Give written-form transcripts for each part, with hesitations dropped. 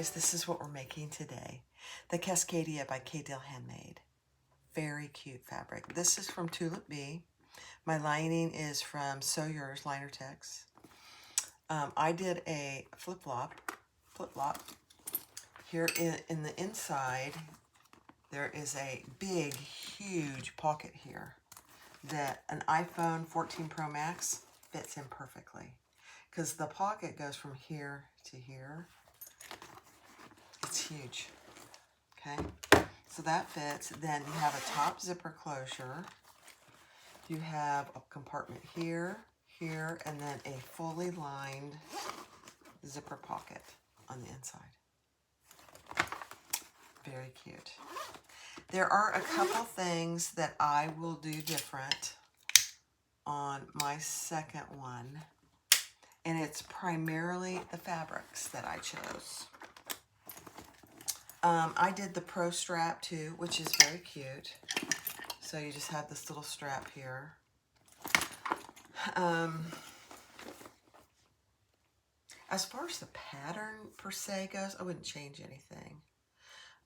guys, this is what we're making today. The Cascadia by K-Dill Handmade. Very cute fabric. This is from Tulip Bee. My lining is from Sew Yours Liner Tex. I did a flip-flop. Here in the inside, there is a big, huge pocket here that an iPhone 14 Pro Max fits in perfectly. Because the pocket goes from here to here. It's huge. Okay, so that fits. Then you have a top zipper closure. You have a compartment here, here, and then a fully lined zipper pocket on the inside. Very cute. There are a couple things that I will do different on my second one, and it's primarily the fabrics that I chose. I did the Pro strap too, which is very cute. So you just have this little strap here. As far as the pattern per se goes, I wouldn't change anything.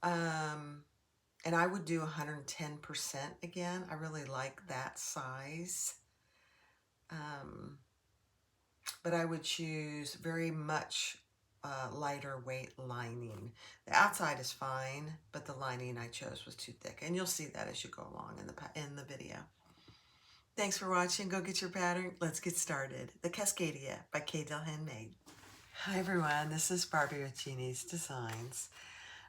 And I would do 110% again. I really like that size. But I would choose very much lighter weight lining. The outside is fine, but the lining I chose was too thick. And you'll see that as you go along in the video. Thanks for watching. Go get your pattern. Let's get started. The Cascadia by K-Dill Handmade. Hi everyone, this is Barbie with Jeannie's Designs.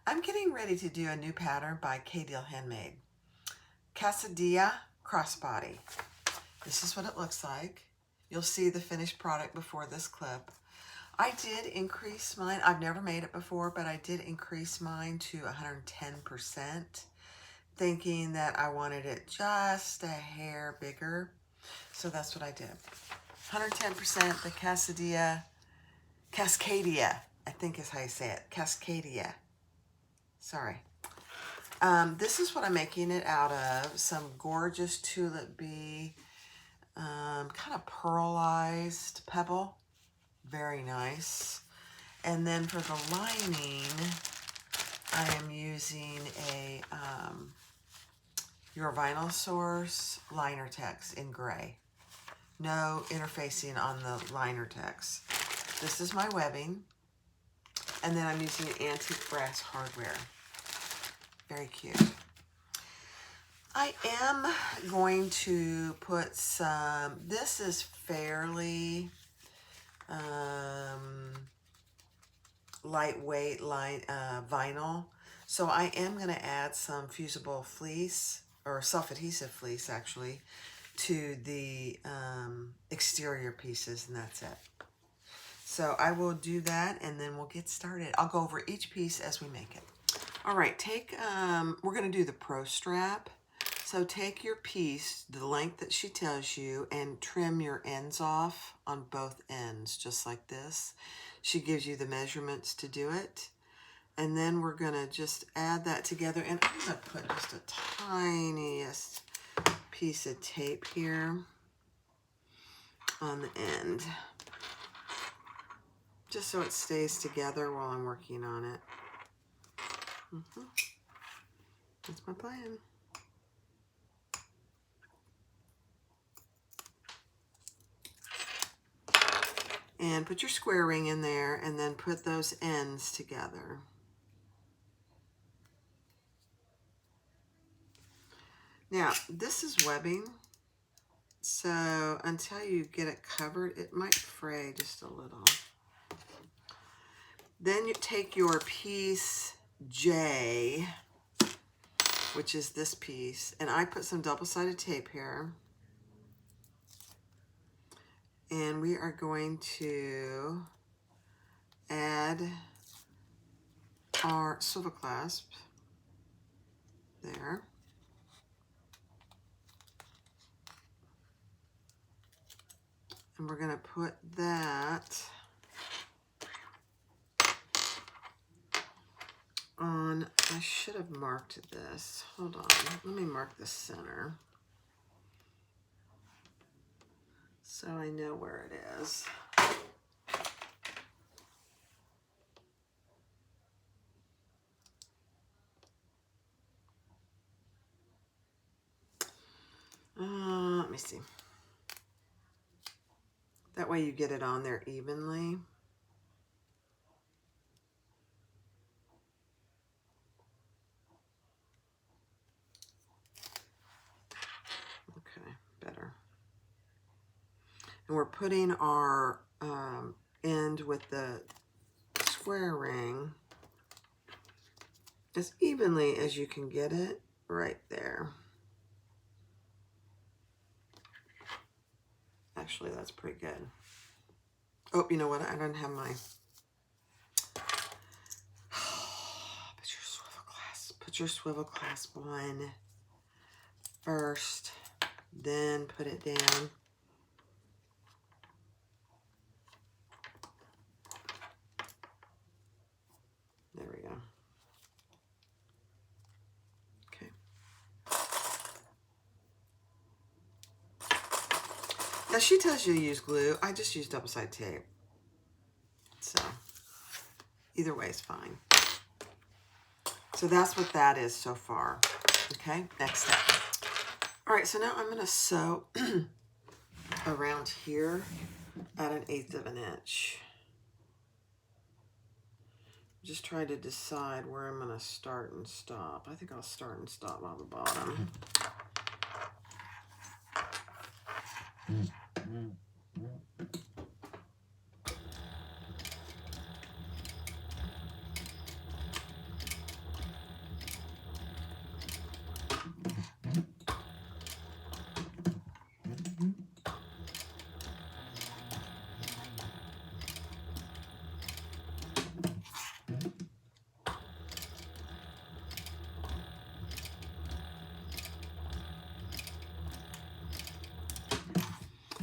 I'm getting ready to do a new pattern by K-Dill Handmade. Cascadia Crossbody. This is what it looks like. You'll see the finished product before this clip. I did increase mine. I've never made it before, but I did increase mine to 110%, thinking that I wanted it just a hair bigger. So that's what I did. 110% the Cascadia, I think is how you say it, Cascadia. Sorry. This is what I'm making it out of. Some gorgeous Tulip Bee, kind of pearlized pebble. Very nice. And then for the lining, I am using a Your Vinyl Source Liner Tex in gray. No interfacing on the liner text. This is my webbing. And then I'm using antique brass hardware. Very cute. I am going to put some, this is fairly lightweight vinyl. So I am going to add some fusible fleece, or self-adhesive fleece actually, to the exterior pieces, and that's it. So I will do that and then we'll get started. I'll go over each piece as we make it. All right, we're going to do the Pro strap. So take your piece, the length that she tells you, and trim your ends off on both ends, just like this. She gives you the measurements to do it. And then we're going to just add that together. And I'm going to put just a tiniest piece of tape here on the end, just so it stays together while I'm working on it. That's my plan. And put your square ring in there and then put those ends together. Now, this is webbing, so until you get it covered, it might fray just a little. Then you take your piece J, which is this piece, and I put some double-sided tape here. And we are going to add our swivel clasp there. And we're going to put that on, I should have marked this. Hold on, let me mark the center so I know where it is. me see. That way you get it on there evenly. Okay, better. And we're putting our end with the square ring as evenly as you can get it right there. Actually, that's pretty good. Oh, you know what? I don't have my... Put your swivel clasp on first, then put it down. There we go. Okay. Now she tells you to use glue. I just use double-sided tape. So either way is fine. So that's what that is so far. Okay, next step. All right, so now I'm gonna sew around here at 1/8 of an inch. Just trying to decide where I'm gonna start and stop. I think I'll start and stop on the bottom.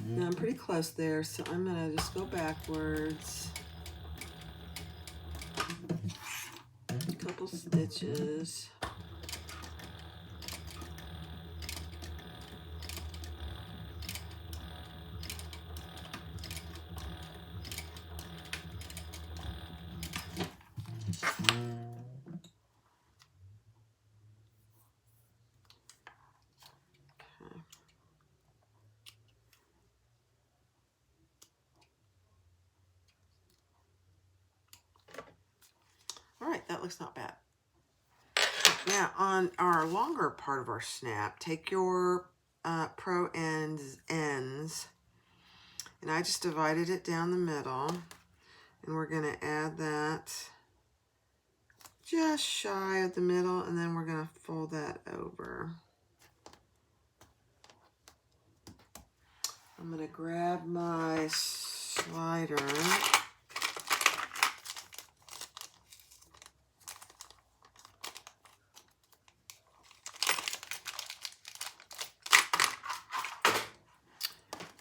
Now I'm pretty close there, so I'm gonna just go backwards. A couple stitches. All right, that looks not bad. Now, on our longer part of our snap, take your pro ends, and I just divided it down the middle, and we're going to add that just shy of the middle, and then we're going to fold that over. I'm going to grab my slider.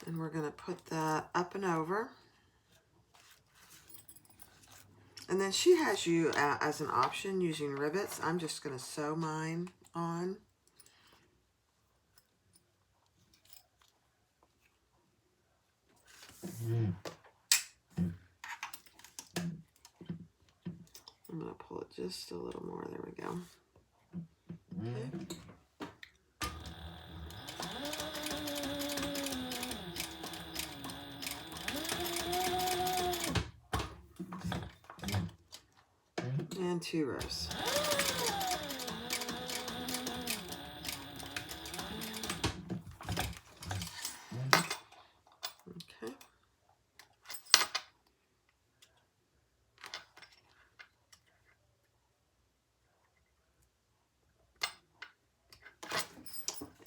And we're going to put that up and over. And then she has you as an option using rivets. I'm just going to sew mine on. I'm going to pull it just a little more. There we go. Okay. And 2 rows. Okay.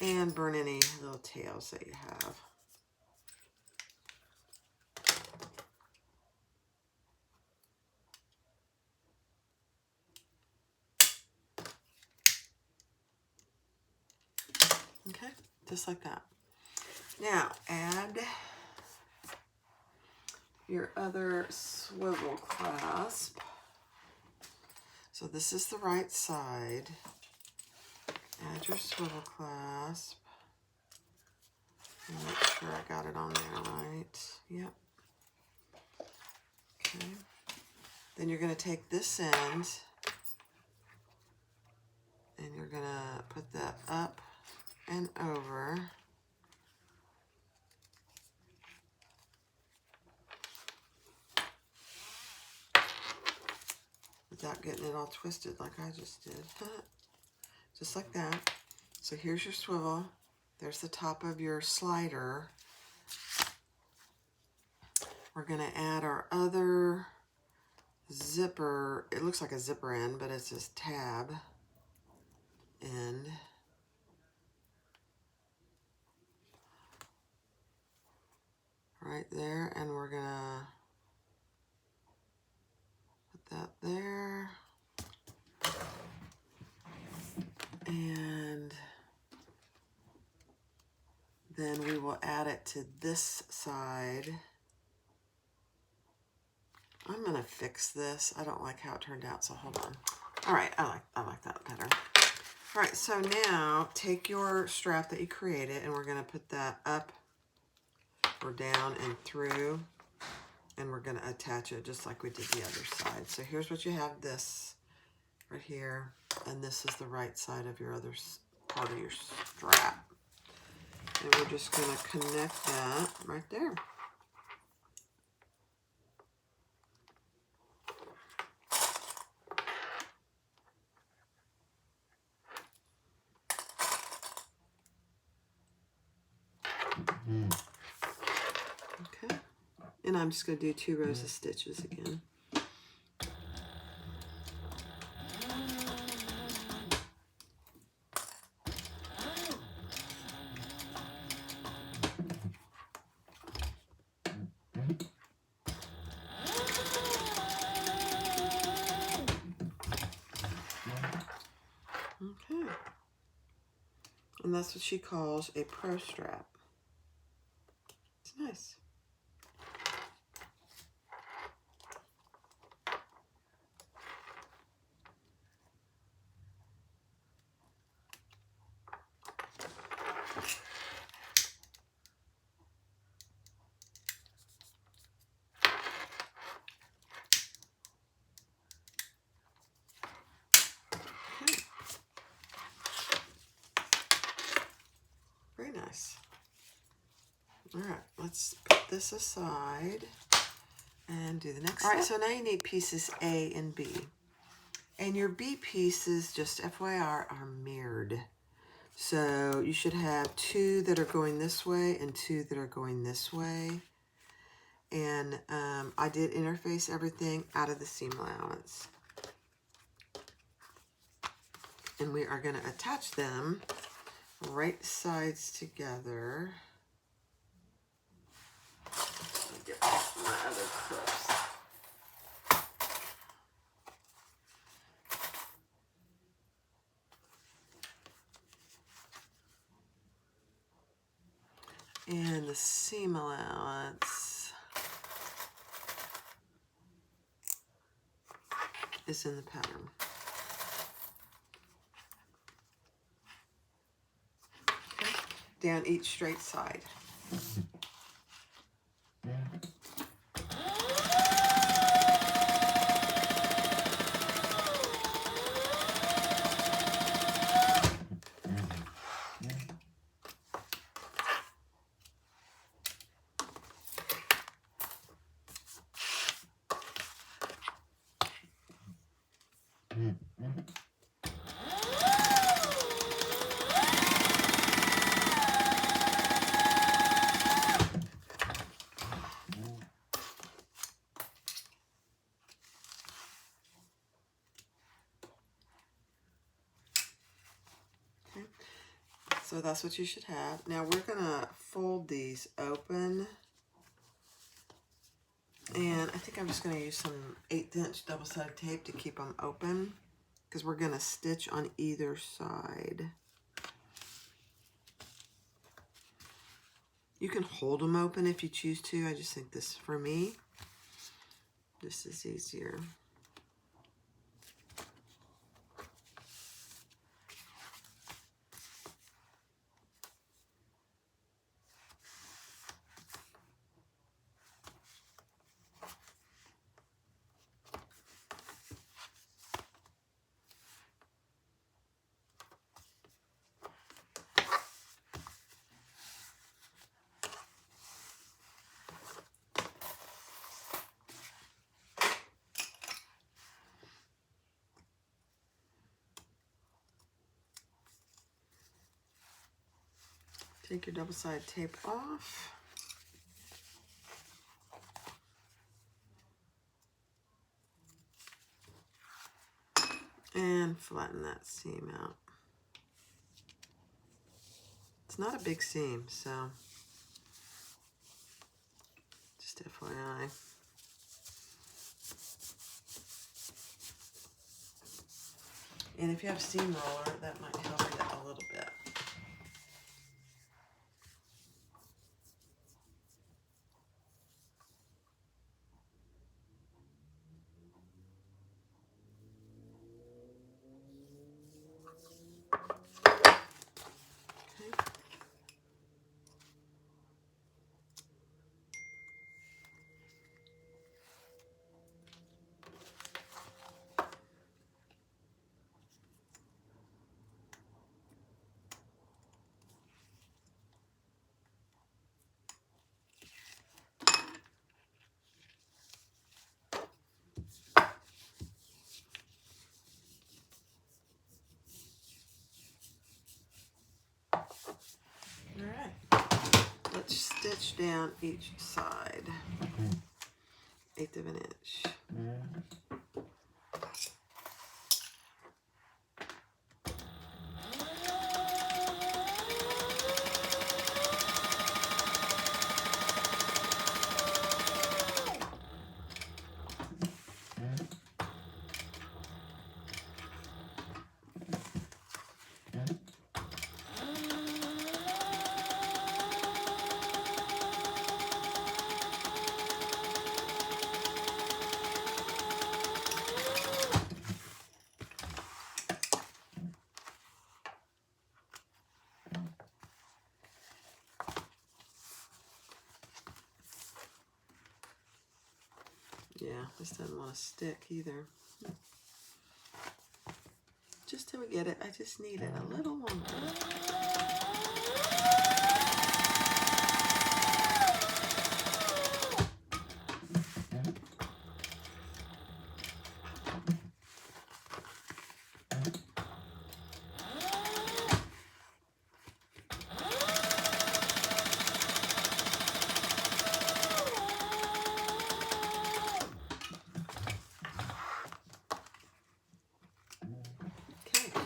And burn any little tails that you have. Okay, just like that. Now add your other swivel clasp. So this is the right side. Add your swivel clasp. Make sure I got it on there right. Yep. Okay. Then you're going to take this end and you're going to put that up and over. without getting it all twisted like I just did. Just like that. So here's your swivel. There's the top of your slider. We're going to add our other zipper. It looks like a zipper end, but it's this tab end. Right there, and we're going to put that there. And then we will add it to this side. I'm going to fix this. I don't like how it turned out, so hold on. All right, I like that better. All right, so now take your strap that you created, and we're going to put that up or down and through, and we're going to attach it just like we did the other side. So here's what you have, this right here, and this is the right side of your other part of your strap. And we're just going to connect that right there. Okay, and I'm just going to do 2 rows of stitches again. Okay, and that's what she calls a pro strap. It's nice. Okay. Very nice. All right, let's put this aside and do the next. All right, so now you need pieces A and B. And your B pieces, just FYI, are mirrored. So you should have 2 that are going this way and 2 that are going this way. And I did interface everything out of the seam allowance. And we are going to attach them right sides together. Let me get my other clips. And the seam allowance is in the pattern. Okay. Down each straight side. So that's what you should have. Now we're going to fold these open. And I think I'm just going to use some 1/8 inch double-sided tape to keep them open, because we're going to stitch on either side. You can hold them open if you choose to. I just think this, for me, this is easier. Take your double-sided tape off. And flatten that seam out. It's not a big seam, so just FYI. And if you have a steam roller, that might help you a little bit. Let's stitch down each side, 1/8 of an inch. Yeah, this doesn't want to stick either. Just till we get it, I just need it a little longer.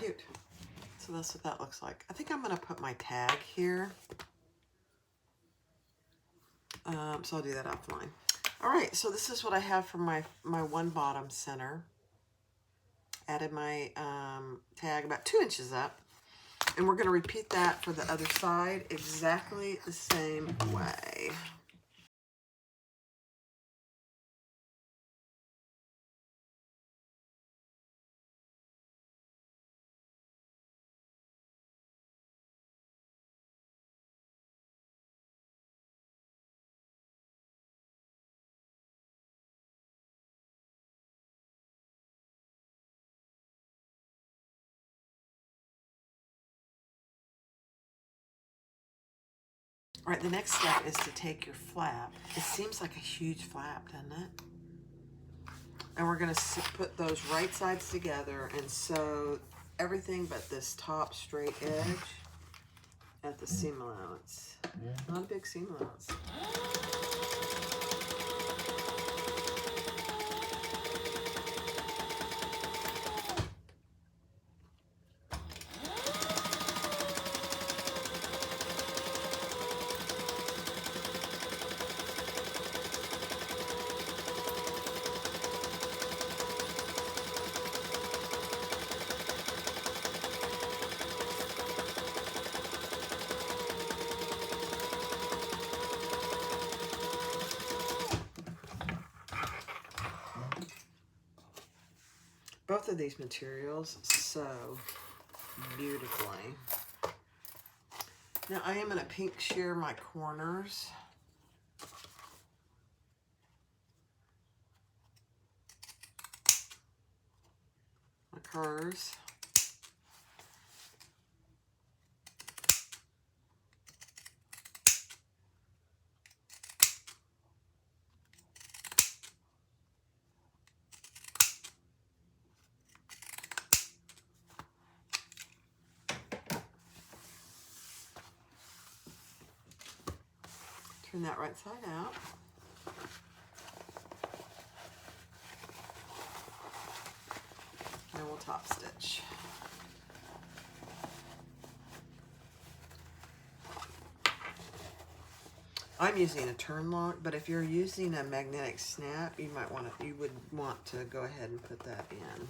Cute. So that's what that looks like. I think I'm going to put my tag here. So I'll do that offline. All right, so this is what I have for my one bottom center. Added my tag about 2 inches up. And we're going to repeat that for the other side exactly the same way. All right, the next step is to take your flap. It seems like a huge flap, doesn't it? And we're going to put those right sides together and sew everything but this top straight edge at the seam allowance. Not a big seam allowance. Both of these materials sew beautifully. Now I am going to pink shear my corners. My curves. Turn that right side out. And we'll top stitch. I'm using a turn lock, but if you're using a magnetic snap, you would want to go ahead and put that in.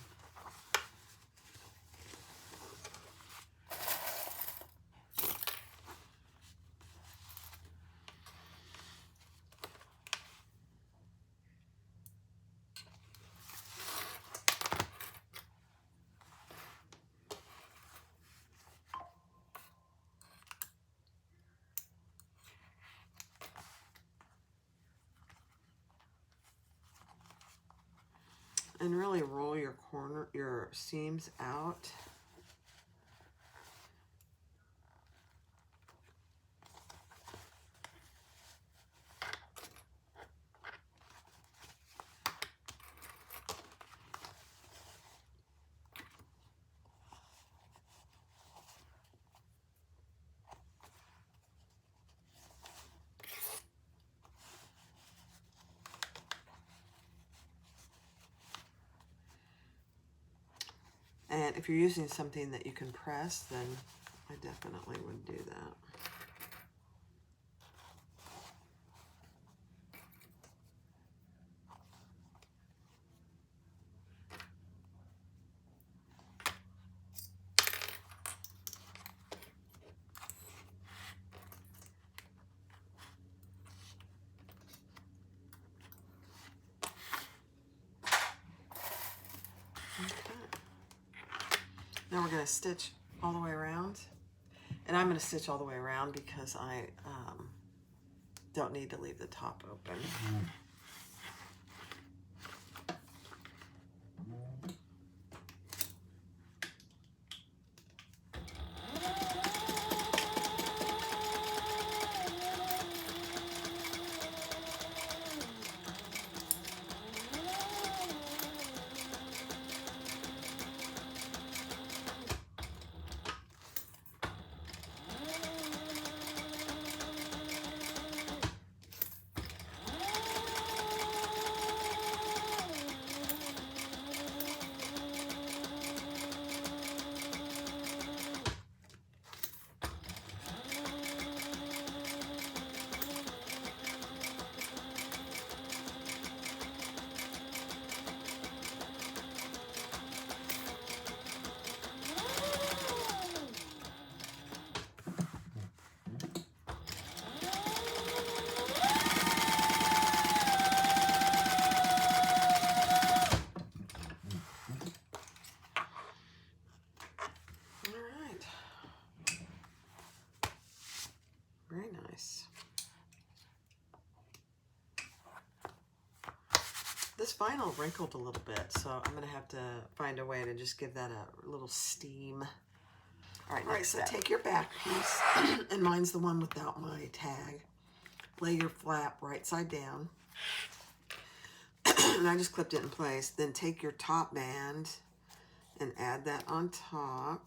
And really roll your seams out. And if you're using something that you can press, then I definitely would do that. Now we're going to stitch all the way around. And I'm going to stitch all the way around because I don't need to leave the top open. Very nice. This vinyl wrinkled a little bit, so I'm going to have to find a way to just give that a little steam. All right, so take your back piece, and mine's the one without my tag. Lay your flap right side down, and I just clipped it in place. Then take your top band and add that on top.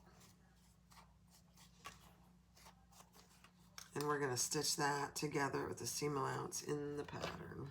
And we're going to stitch that together with the seam allowance in the pattern.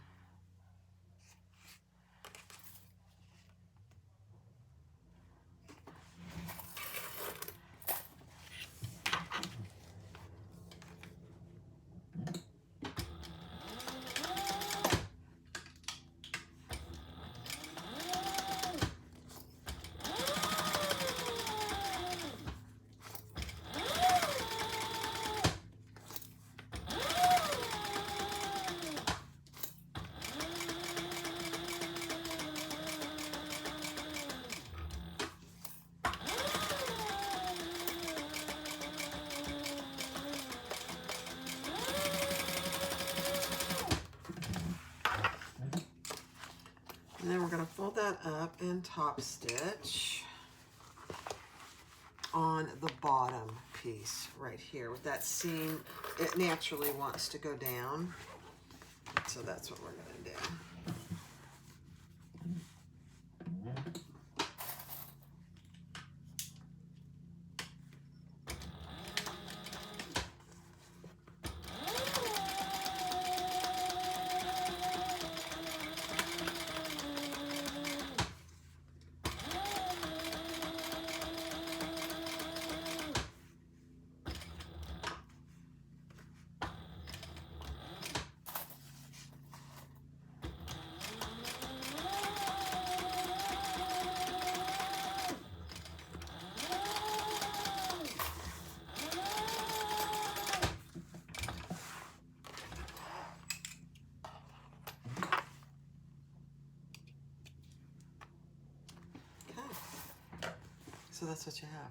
And then we're going to fold that up and top stitch on the bottom piece right here. With that seam, it naturally wants to go down. So that's what we're going to do. So that's what you have.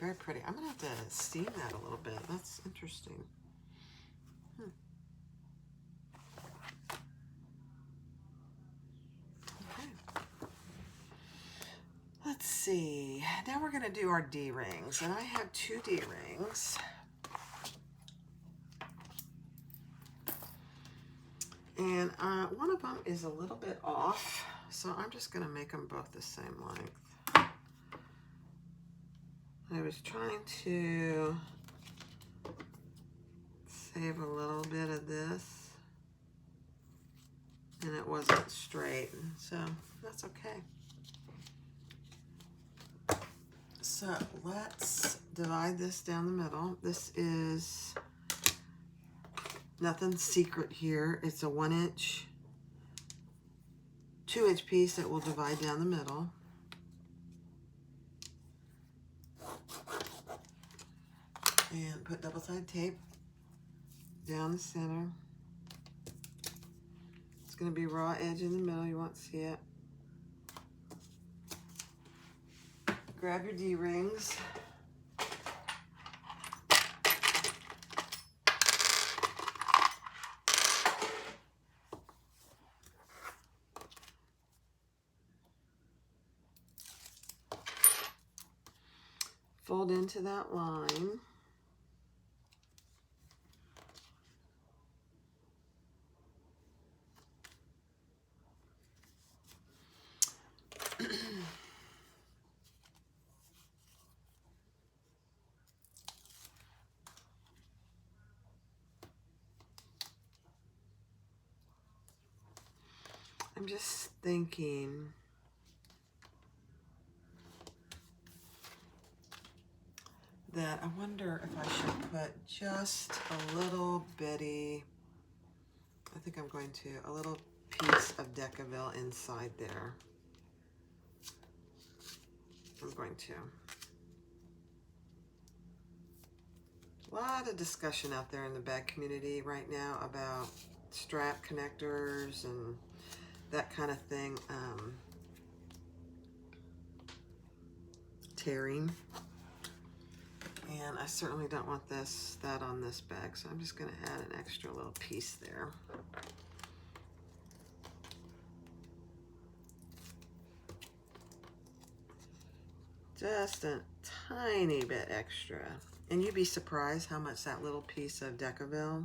Very pretty. I'm going to have to steam that a little bit. That's interesting. Okay. Let's see. Now we're going to do our D-rings. And I have 2 D-rings. And one of them is a little bit off. So I'm just going to make them both the same length. I was trying to save a little bit of this, and it wasn't straight, so that's okay. So let's divide this down the middle. This is nothing secret here. It's a 1-inch, 2-inch piece that we'll divide down the middle. And put double-sided tape down the center. It's going to be raw edge in the middle. You won't see it. Grab your D-rings. Fold into that line. I'm just thinking that I wonder if I should put just a little bitty, I think I'm going to, a little piece of Decaville inside there. I'm going to. A lot of discussion out there in the bag community right now about strap connectors and that kind of thing, tearing. And I certainly don't want that on this bag, so I'm just going to add an extra little piece there. Just a tiny bit extra. And you'd be surprised how much that little piece of Decaville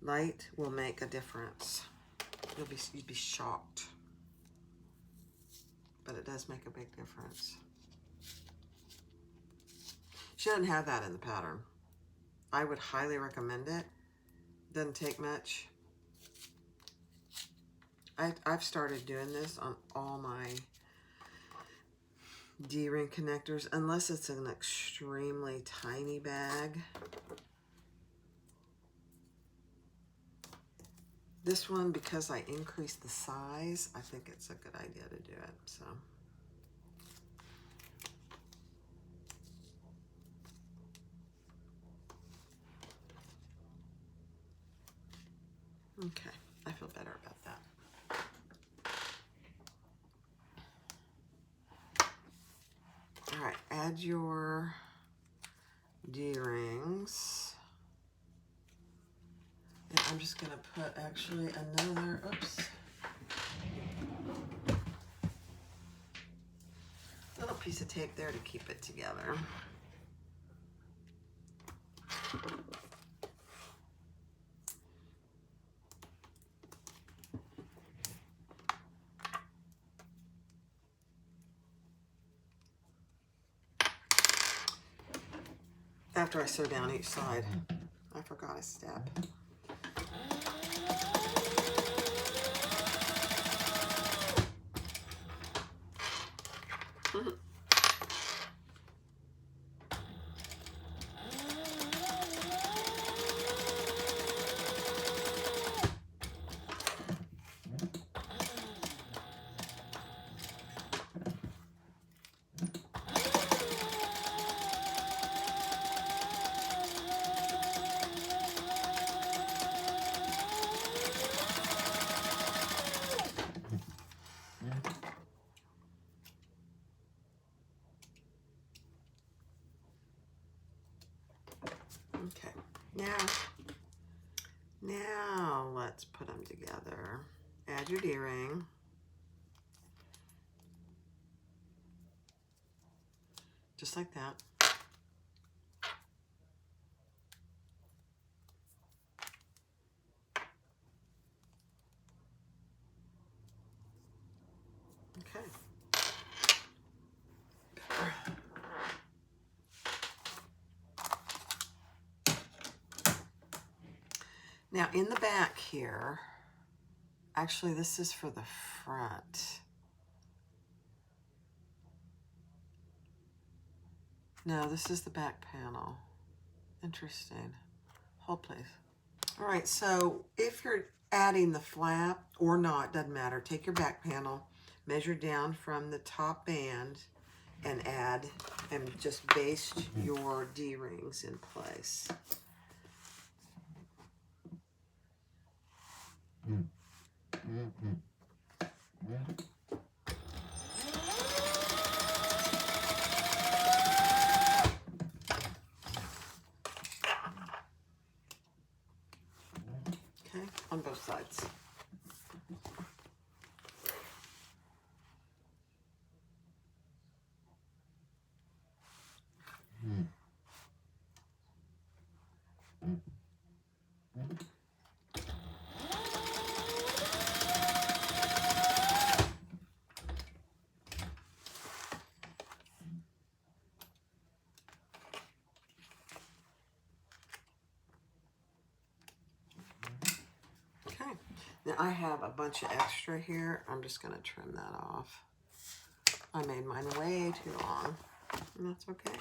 light will make a difference. You'd be shocked. But it does make a big difference. She doesn't have that in the pattern. I would highly recommend it. Doesn't take much. I've started doing this on all my D-ring connectors, unless it's an extremely tiny bag. This one, because I increased the size, I think it's a good idea to do it. So. Okay, I feel better about that. All right, add your D-rings. And I'm just going to put actually another, little piece of tape there to keep it together. After I sew down each side, I forgot a step. Okay, now let's put them together. Add your D-ring. Just like that. Okay. Now in the back here, actually this is for the front. No, this is the back panel. Interesting. Hold please. All right, so if you're adding the flap or not, doesn't matter. Take your back panel, measure down from the top band, and add, and just baste your D-rings in place. Okay, on both sides. Okay, now I have a bunch of extra here. I'm just going to trim that off. I made mine way too long, and that's okay.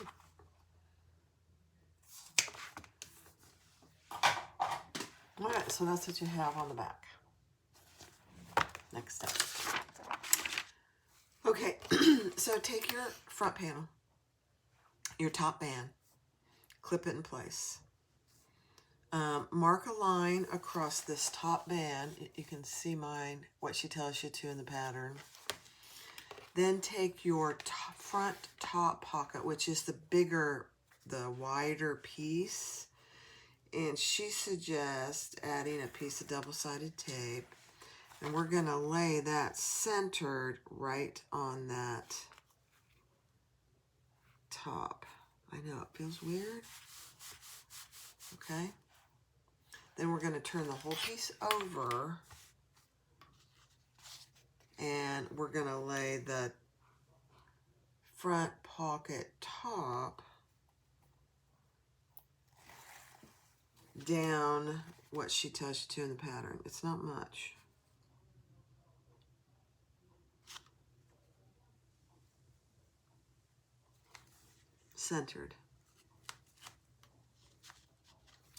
All right, so that's what you have on the back. Next step. Okay, so take your front panel, your top band, clip it in place. Mark a line across this top band. You can see mine, what she tells you to in the pattern. Then take your front top pocket, which is the bigger, the wider piece. And she suggests adding a piece of double-sided tape. And we're going to lay that centered right on that top. I know, it feels weird. Okay. Then we're going to turn the whole piece over. And we're going to lay the front pocket top down what she tells you to in the pattern. It's not much. Centered.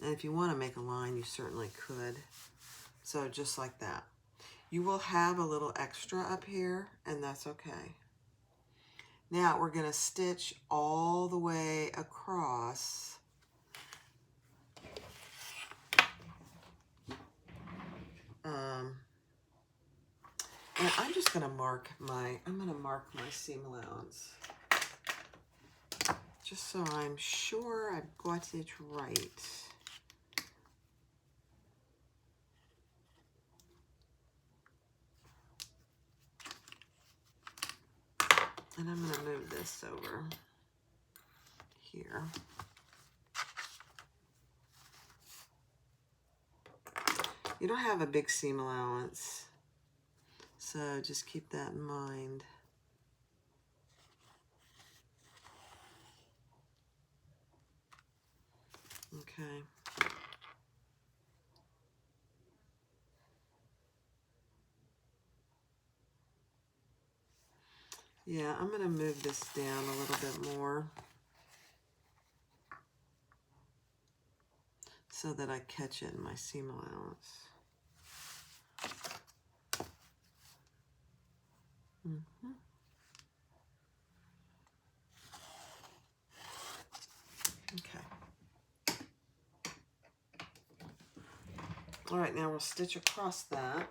And if you want to make a line, you certainly could. So just like that. You will have a little extra up here, and that's okay. Now we're going to stitch all the way across. And I'm just going to mark my seam allowance. Just so I'm sure I've got it right. And I'm going to move this over here. You don't have a big seam allowance, so just keep that in mind. Okay. Yeah, I'm going to move this down a little bit more so that I catch it in my seam allowance. Okay. All right, now we'll stitch across that.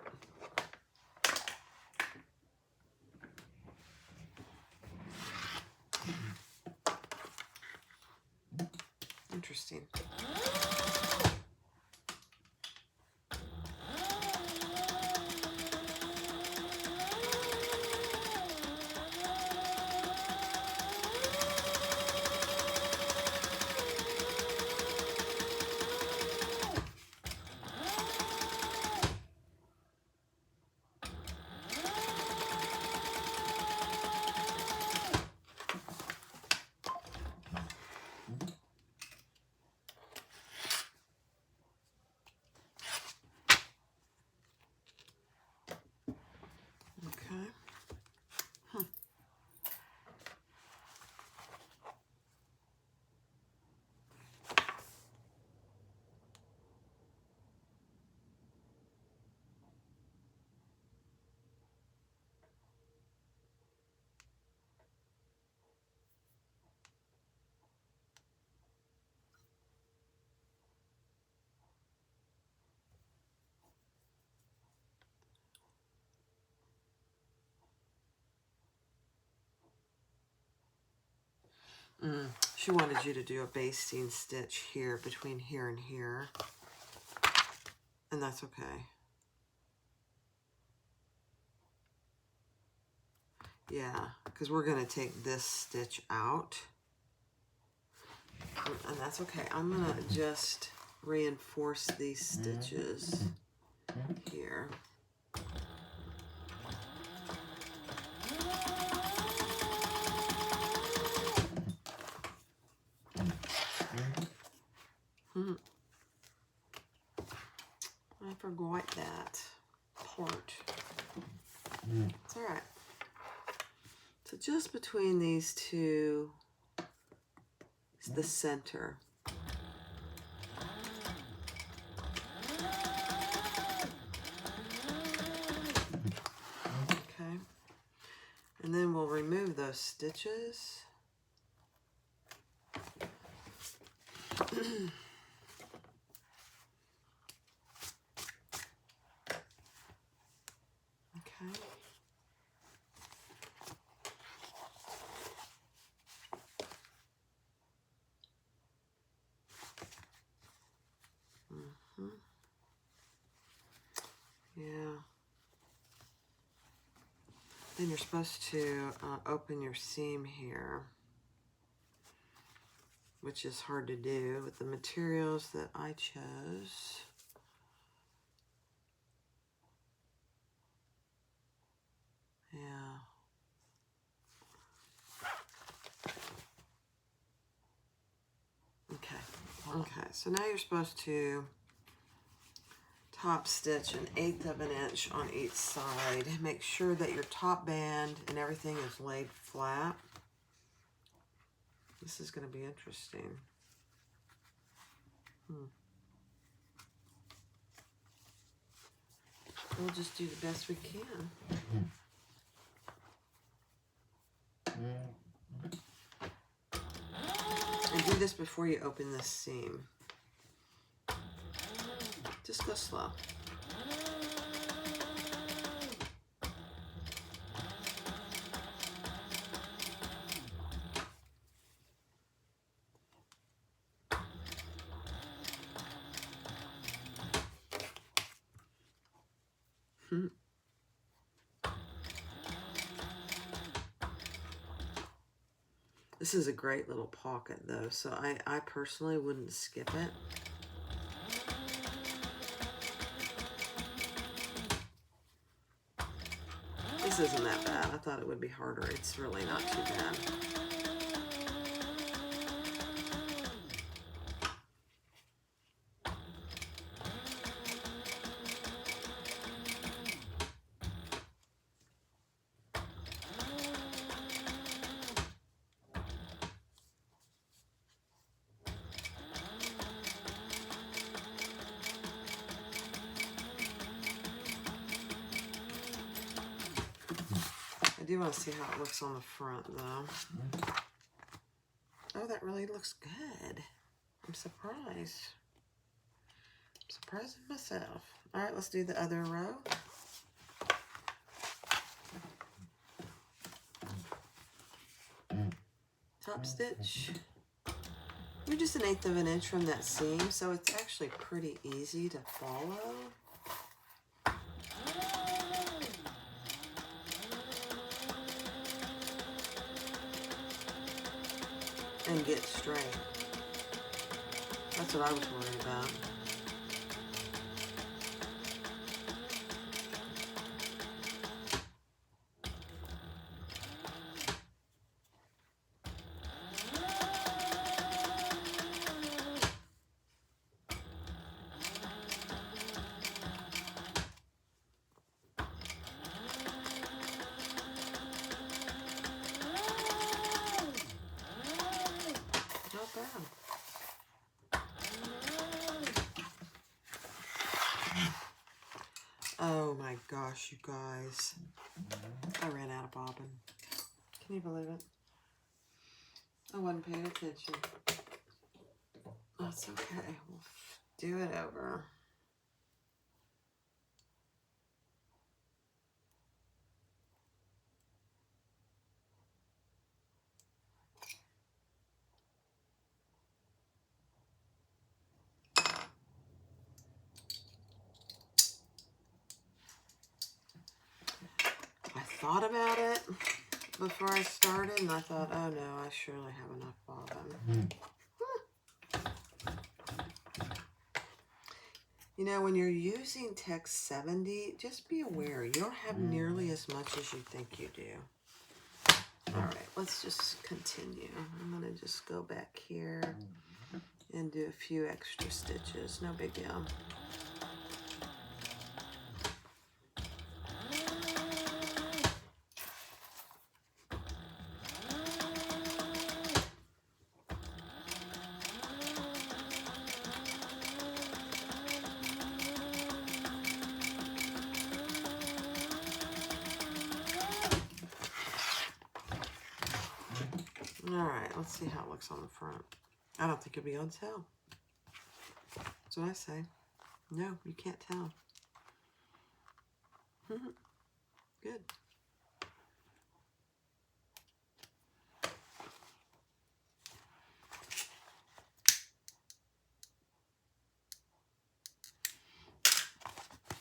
Interesting. She wanted you to do a basting stitch here, between here and here. And that's okay. Yeah, because we're going to take this stitch out. And that's okay. I'm going to just reinforce these stitches here. I forgot that part. It's all right. So just between these two is the center. Okay. And then we'll remove those stitches. Okay. Yeah. Then you're supposed to open your seam here, which is hard to do with the materials that I chose. Yeah. Okay. Okay, so now you're supposed to top stitch 1/8 of an inch on each side. Make sure that your top band and everything is laid flat. This is going to be interesting. We'll just do the best we can. And do this before you open this seam. Just go slow. This is a great little pocket though, so I personally wouldn't skip it. This isn't that bad. I thought it would be harder. It's really not too bad. I do want to see how it looks on the front though. Oh, that really looks good. I'm surprised. I'm surprising myself. All right, let's do the other row. Top stitch. You're just 1/8 of an inch from that seam, so it's actually pretty easy to follow. And get straight. That's what I was worried about. Not bad. Oh my gosh, you guys. I ran out of bobbin. Can you believe it? I wasn't paying attention. That's okay. We'll do it over. thought about it before I started, and I thought, oh no, I surely have enough bottom. You know, when you're using text 70, just be aware you don't have nearly as much as you think you do. All right, let's just continue. I'm going to just go back here and do a few extra stitches. No big deal. All right, let's see how it looks on the front. I don't think you'll be able to tell. That's what I say. No, you can't tell. Good.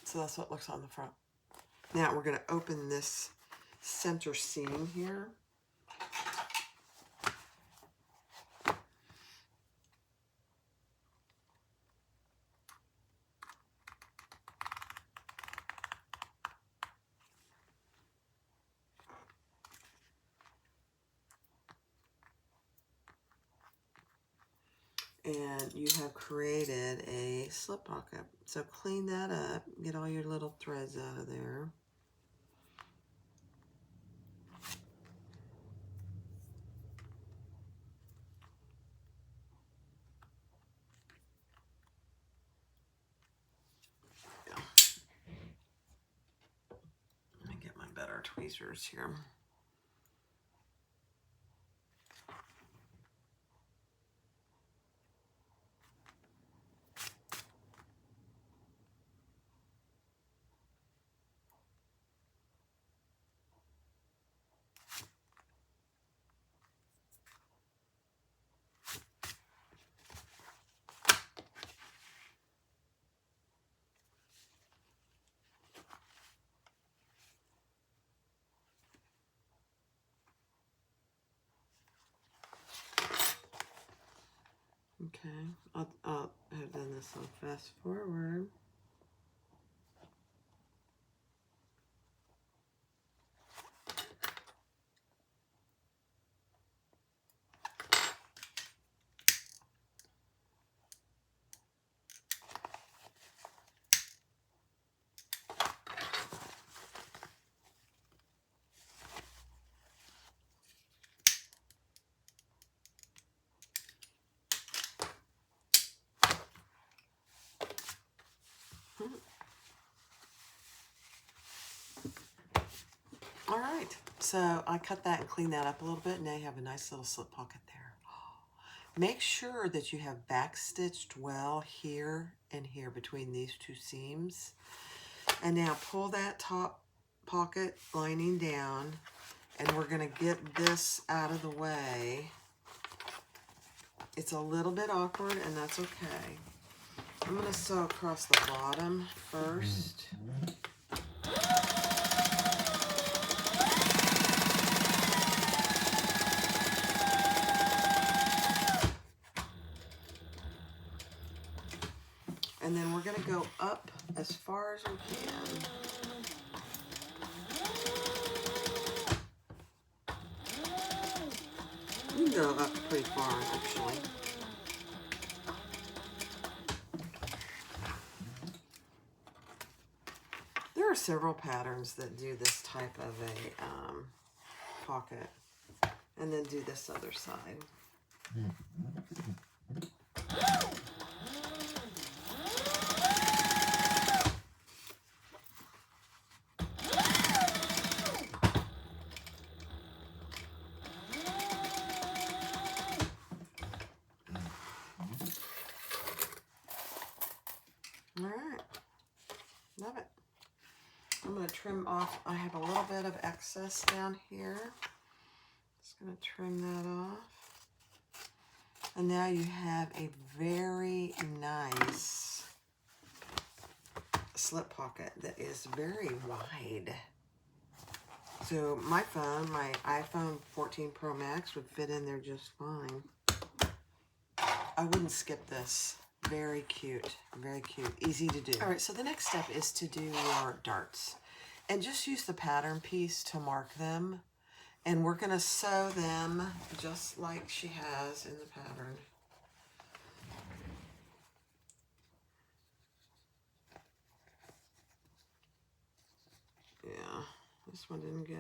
So that's what it looks on the front. Now we're going to open this center seam here. And you have created a slip pocket. So clean that up, get all your little threads out of there. Yeah. Let me get my better tweezers here. Okay, I'll have done this on fast forward. All right, so I cut that and cleaned that up a little bit. Now you have a nice little slip pocket there. Make sure that you have back stitched well here and here between these two seams. And now pull that top pocket lining down, and we're going to get this out of the way. It's a little bit awkward, and that's okay. I'm going to sew across the bottom first. And then we're going to go up as far as we can. You can go up pretty far, actually. There are several patterns that do this type of a pocket, and then do this other side. All right, love it. I'm going to trim off. I have a little bit of excess down here. Just going to trim that off. And now you have a very nice slip pocket that is very wide. So my phone, my iPhone 14 Pro Max would fit in there just fine. I wouldn't skip this. Very cute, easy to do. All right, so the next step is to do your darts. And just use the pattern piece to mark them. And we're gonna sew them just like she has in the pattern. Yeah, this one didn't get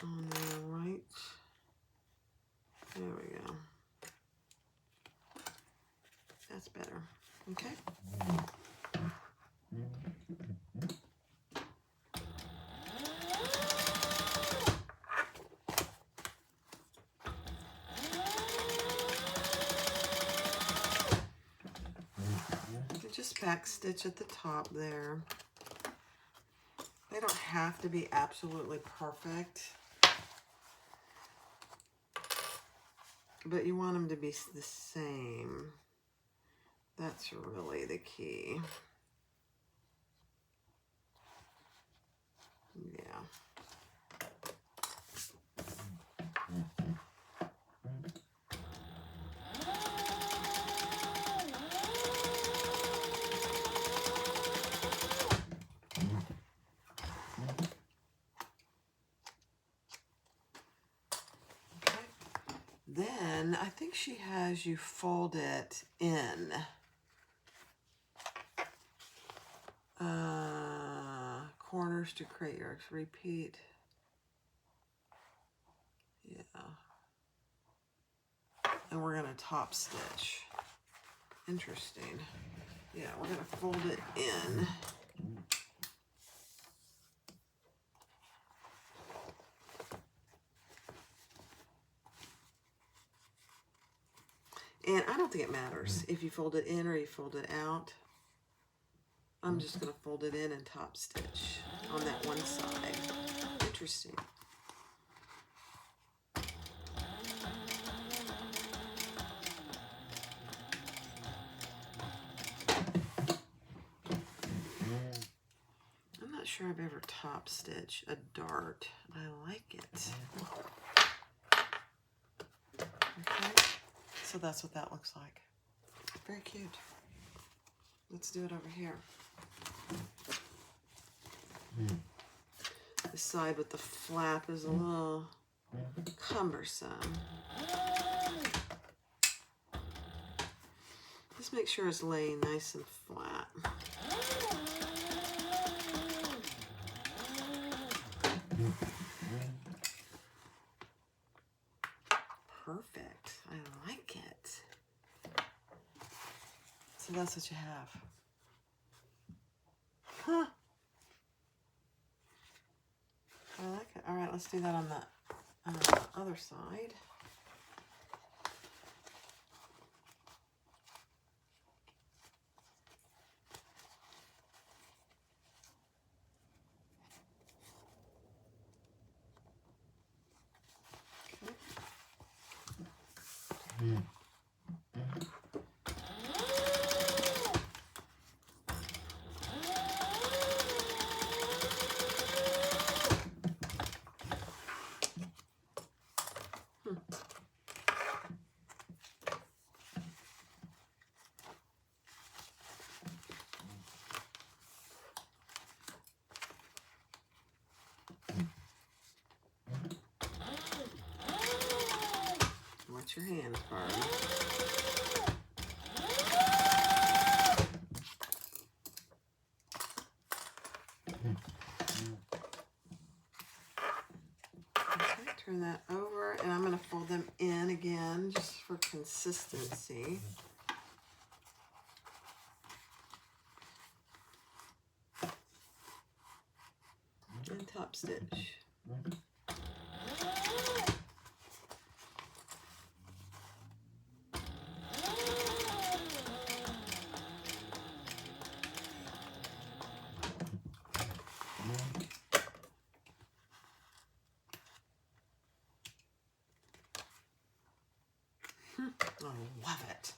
on there right. There we go. That's better. Okay. Just back stitch at the top there. They don't have to be absolutely perfect, but you want them to be the same. That's really the key. Yeah. Then I think she has you fold it in. Corners to create your repeat. Yeah. And we're going to top stitch. Interesting. Yeah, we're going to fold it in. And I don't think it matters if you fold it in or you fold it out. I'm just going to fold it in and top stitch on that one side. Interesting. I'm not sure I've ever top stitched a dart. I like it. Okay, so that's what that looks like. Very cute. Let's do it over here. The side with the flap is a little cumbersome. Just make sure it's laying nice and flat. Perfect. I like it. So that's what you have. Huh. I like it. All right, let's do that on the other side. Okay. Watch your hands, Barbie. Okay, turn that over, and I'm going to fold them in again just for consistency. And top stitch. I love it.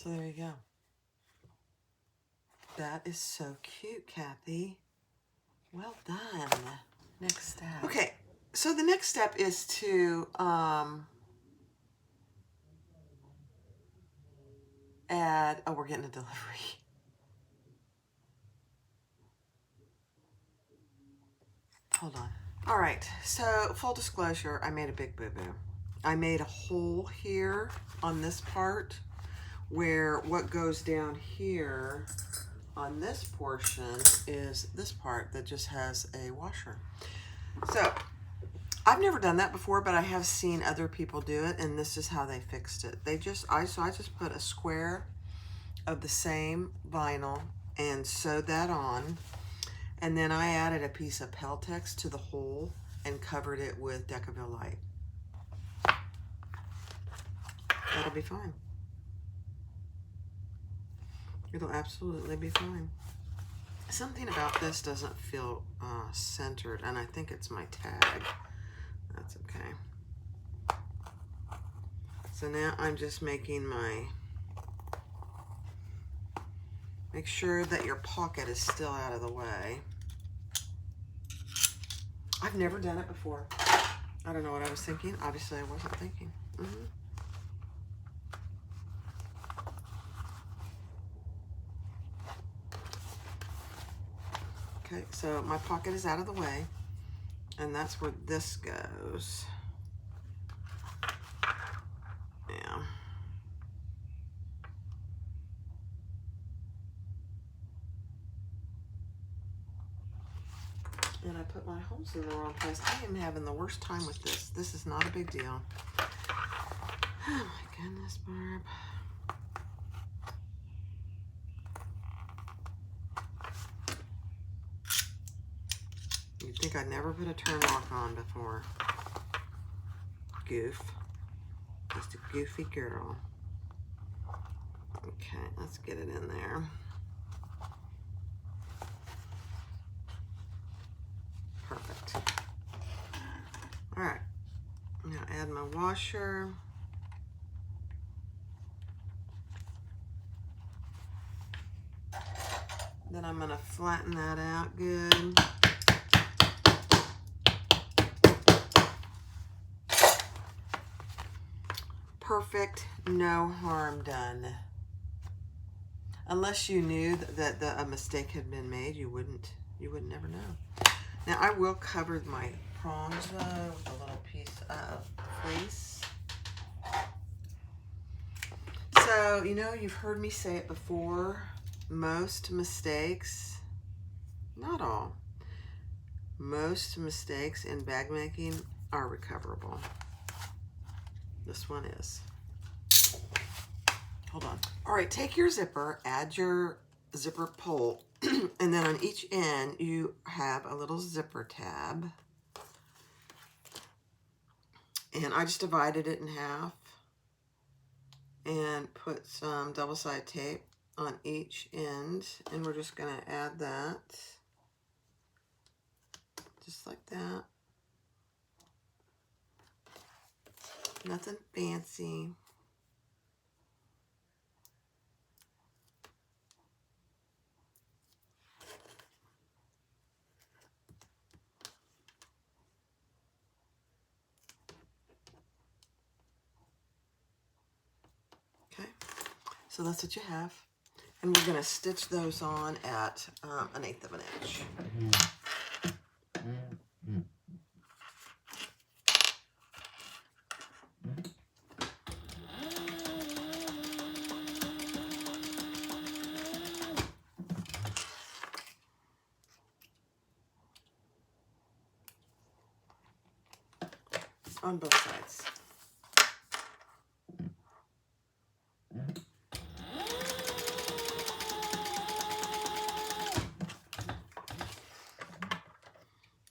So there you go. That is so cute, Kathy. Well done. Next step. Okay, so the next step is to add, oh, we're getting a delivery. Hold on. All right, so full disclosure, I made a big boo-boo. I made a hole here on this part where what goes down here on this portion is this part that just has a washer. So I've never done that before, but I have seen other people do it, and this is how they fixed it. I just put a square of the same vinyl and sewed that on, and then I added a piece of Peltex to the hole and covered it with Decaville Light. That'll be fine. It'll absolutely be fine. Something about this doesn't feel centered, and I think it's my tag. That's okay. So now I'm just making make sure that your pocket is still out of the way. I've never done it before. I don't know what I was thinking. Obviously, I wasn't thinking. Okay, so my pocket is out of the way, and that's where this goes. Yeah. And I put my holes in the wrong place. I am having the worst time with this. This is not a big deal. Oh my goodness, Barb. You'd think I'd never put a turn lock on before. Goof. Just a goofy girl. Okay, let's get it in there. Perfect. All right, now add my washer. Then I'm gonna flatten that out good. Perfect, no harm done. Unless you knew that a mistake had been made, you would never know. Now I will cover my prongs though with a little piece of fleece. So, you know, you've heard me say it before, most mistakes, not all, most mistakes in bag making are recoverable. This one is. Hold on. All right, take your zipper, add your zipper pull, and then on each end you have a little zipper tab. And I just divided it in half and put some double-sided tape on each end, and we're just going to add that just like that. Nothing fancy. Okay, so that's what you have. And we're going to stitch those on at 1/8 of an inch. On both sides.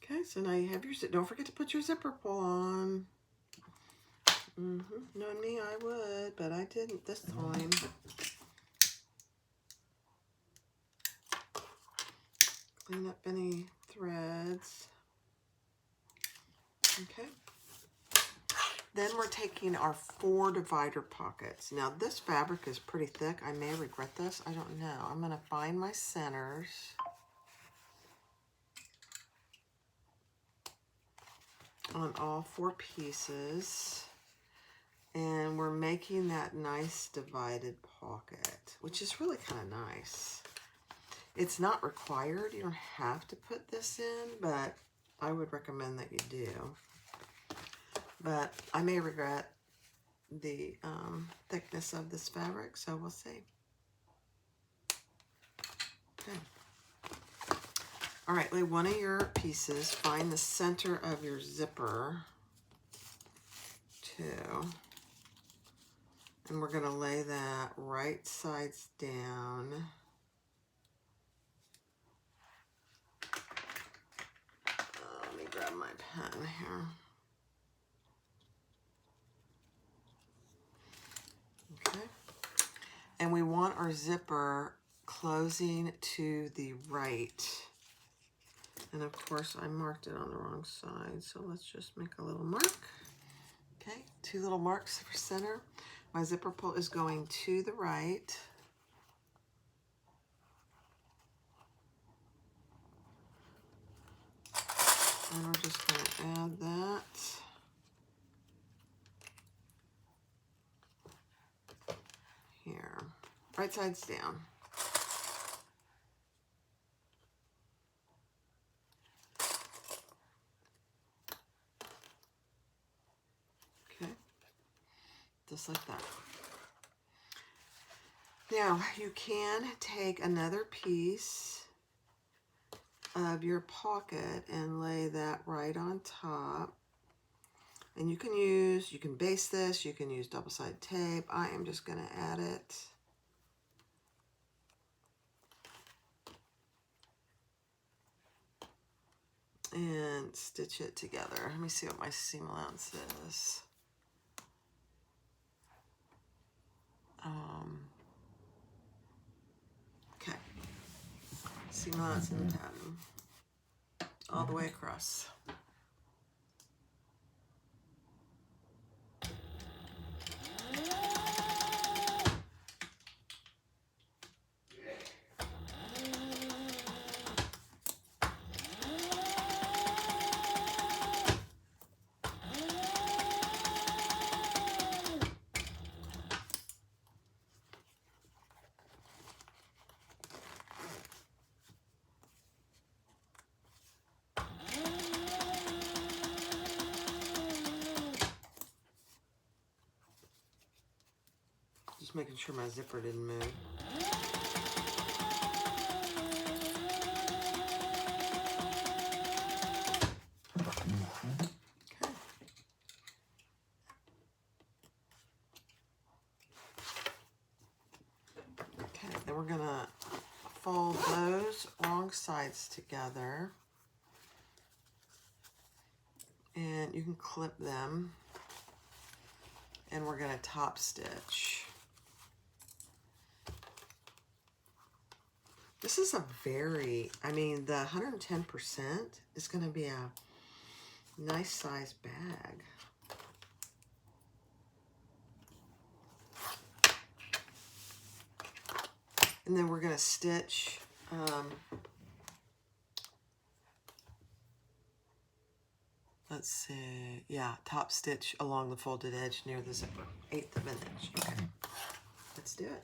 Okay, so now you have your zip. Don't forget to put your zipper pull on. Knowing me, I would, but I didn't this time. Clean up any threads. Okay. Then we're taking our 4 divider pockets. Now this fabric is pretty thick. I may regret this. I don't know. I'm going to find my centers. On all 4 pieces. And we're making that nice divided pocket, which is really kind of nice. It's not required. You don't have to put this in, but I would recommend that you do. But I may regret the thickness of this fabric, so we'll see. Okay. All right, lay one of your pieces, find the center of your zipper, too. And we're gonna lay that right sides down. Let me grab my pen here. Okay. And we want our zipper closing to the right. And of course I marked it on the wrong side, so let's just make a little mark. Okay, 2 little marks for center. My zipper pull is going to the right. And we're just going to add that. Here. Right sides down. Okay. Just like that. Now, you can take another piece of your pocket and lay that right on top. And you can base this, you can use double-sided tape. I am just going to add it. And stitch it together. Let me see what my seam allowance is. Okay. Seam allowance in the pattern. All the way across. Just making sure my zipper didn't move. Okay. Okay, then we're gonna fold those wrong sides together. And you can clip them. And we're gonna top stitch. This is a very, I mean, the 110% is going to be a nice size bag. And then we're going to stitch let's see, yeah, top stitch along the folded edge near the zipper, 1/8 of an inch. Okay, let's do it.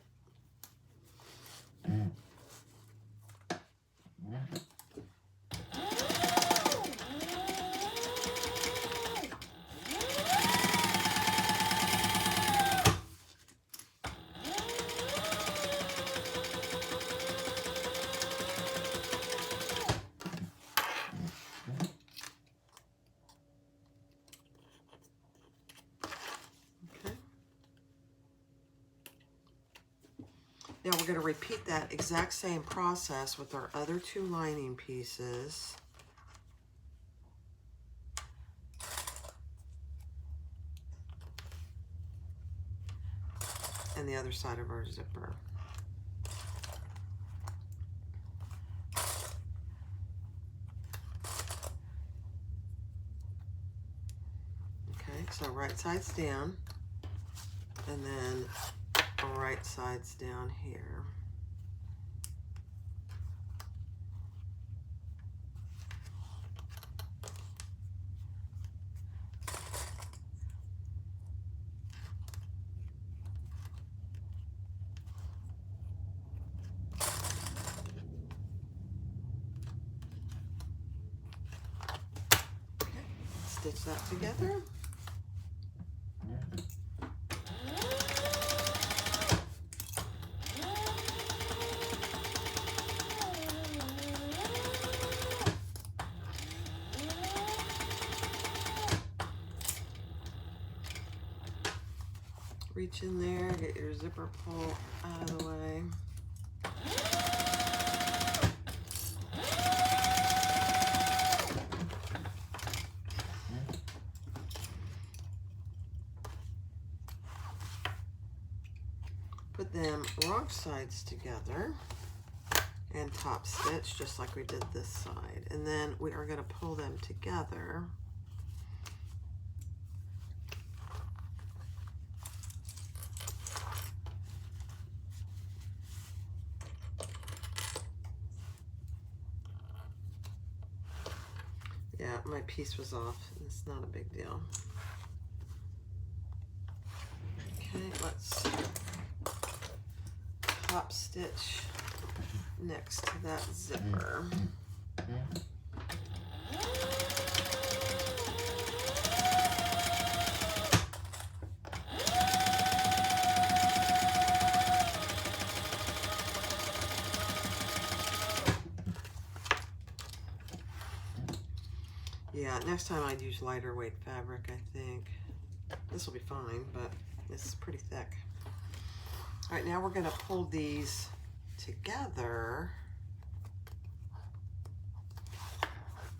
Now we're going to repeat that exact same process with our other 2 lining pieces. And the other side of our zipper. Okay, So right side's down, and then right side's down here. Stitch that together. Reach in there, get your zipper pull out of the way. Put them wrong sides together and top stitch just like we did this side. And then we are going to pull them together. Yeah, my piece was off. It's not a big deal. Okay, let's top stitch next to that zipper. Yeah, next time I'd use lighter weight fabric, I think. This will be fine, but this is pretty thick. All right, now we're going to pull these together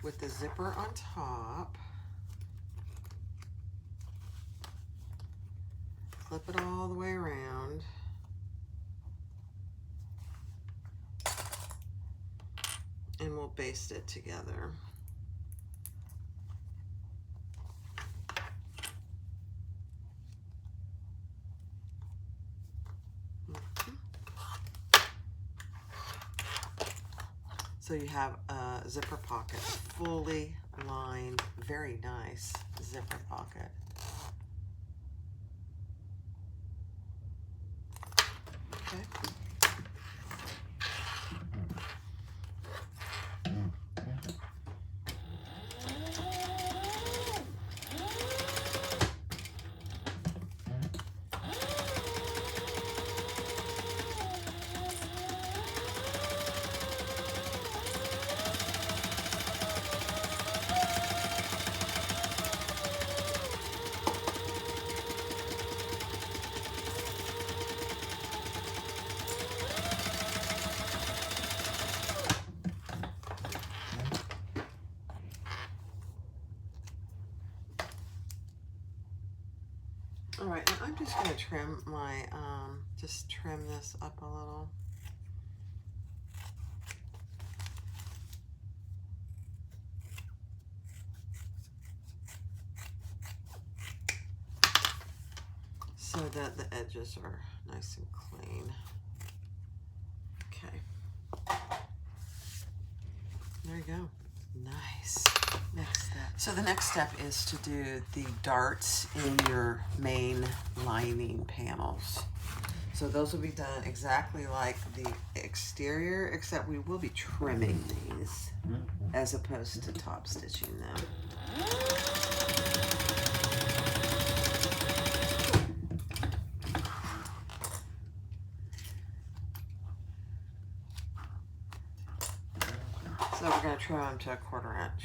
with the zipper on top. Flip it all the way around. And we'll baste it together. So you have a zipper pocket, fully lined, very nice zipper pocket. Okay. All right, and I'm just going to trim my, just trim this up a little. So that the edges are nice and clean. Okay. There you go. Nice. Next step. So the next step is to do the darts in your main lining panels. So those will be done exactly like the exterior, except we will be trimming these as opposed to top stitching them. So we're going to trim them to 1/4 inch.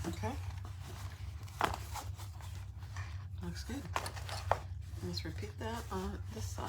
Okay. Looks good. Let's repeat that on this side.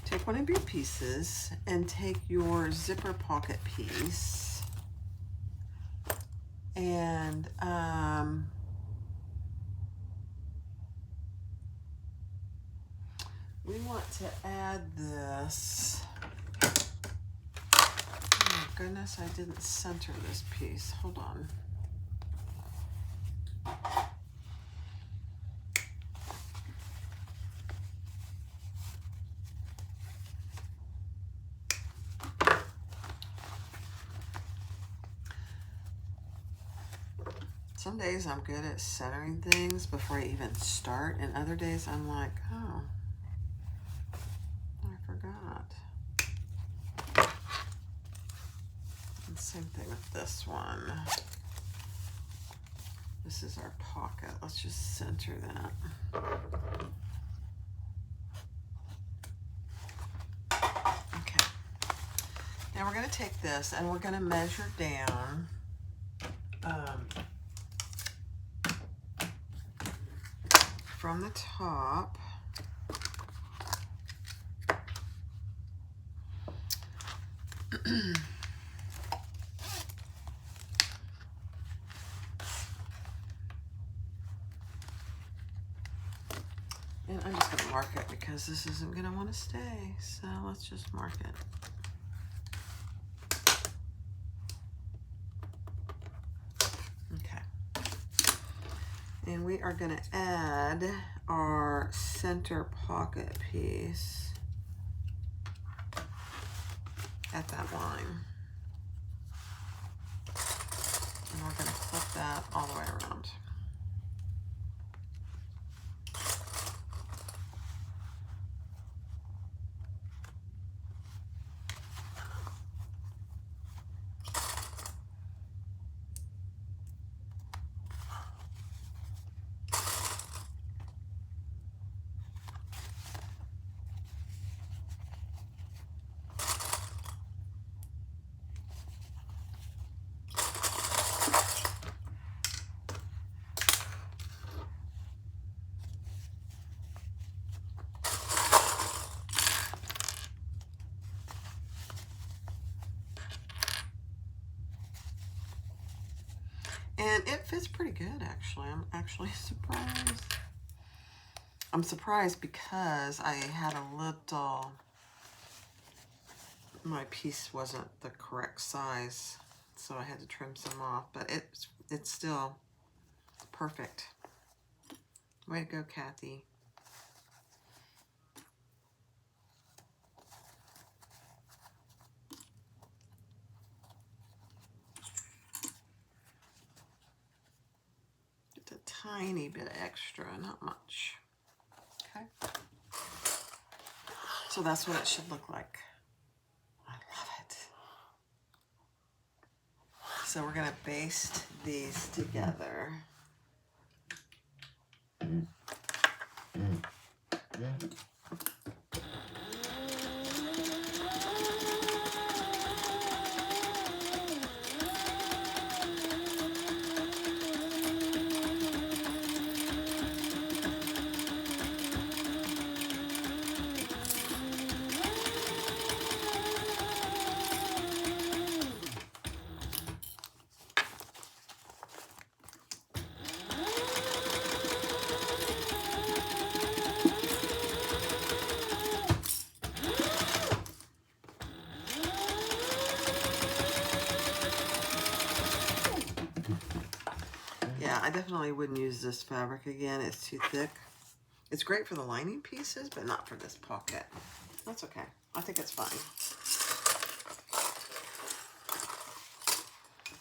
Take one of your pieces and take your zipper pocket piece and we want to add this. Oh goodness, I didn't center this piece. Hold on. Some days I'm good at centering things before I even start, and other days I'm like, oh, I forgot. And same thing with this one. This is our pocket. Let's just center that. Okay. Now we're going to take this and we're going to measure down from the top. And I'm just going to mark it because this isn't going to want to stay. So let's just mark it. Okay. And we are going to add our center pocket piece at that line. And we're going to clip that all the way around. And it fits pretty good, actually. I'm actually surprised. I'm surprised because I had a little, my piece wasn't the correct size, so I had to trim some off, but it's still perfect. Way to go, Kathy. Just a tiny bit extra, not much. Okay. So that's what it should look like. I love it. So we're going to baste these together. I definitely wouldn't use this fabric again. It's too thick. It's great for the lining pieces, but not for this pocket. That's okay. I think it's fine.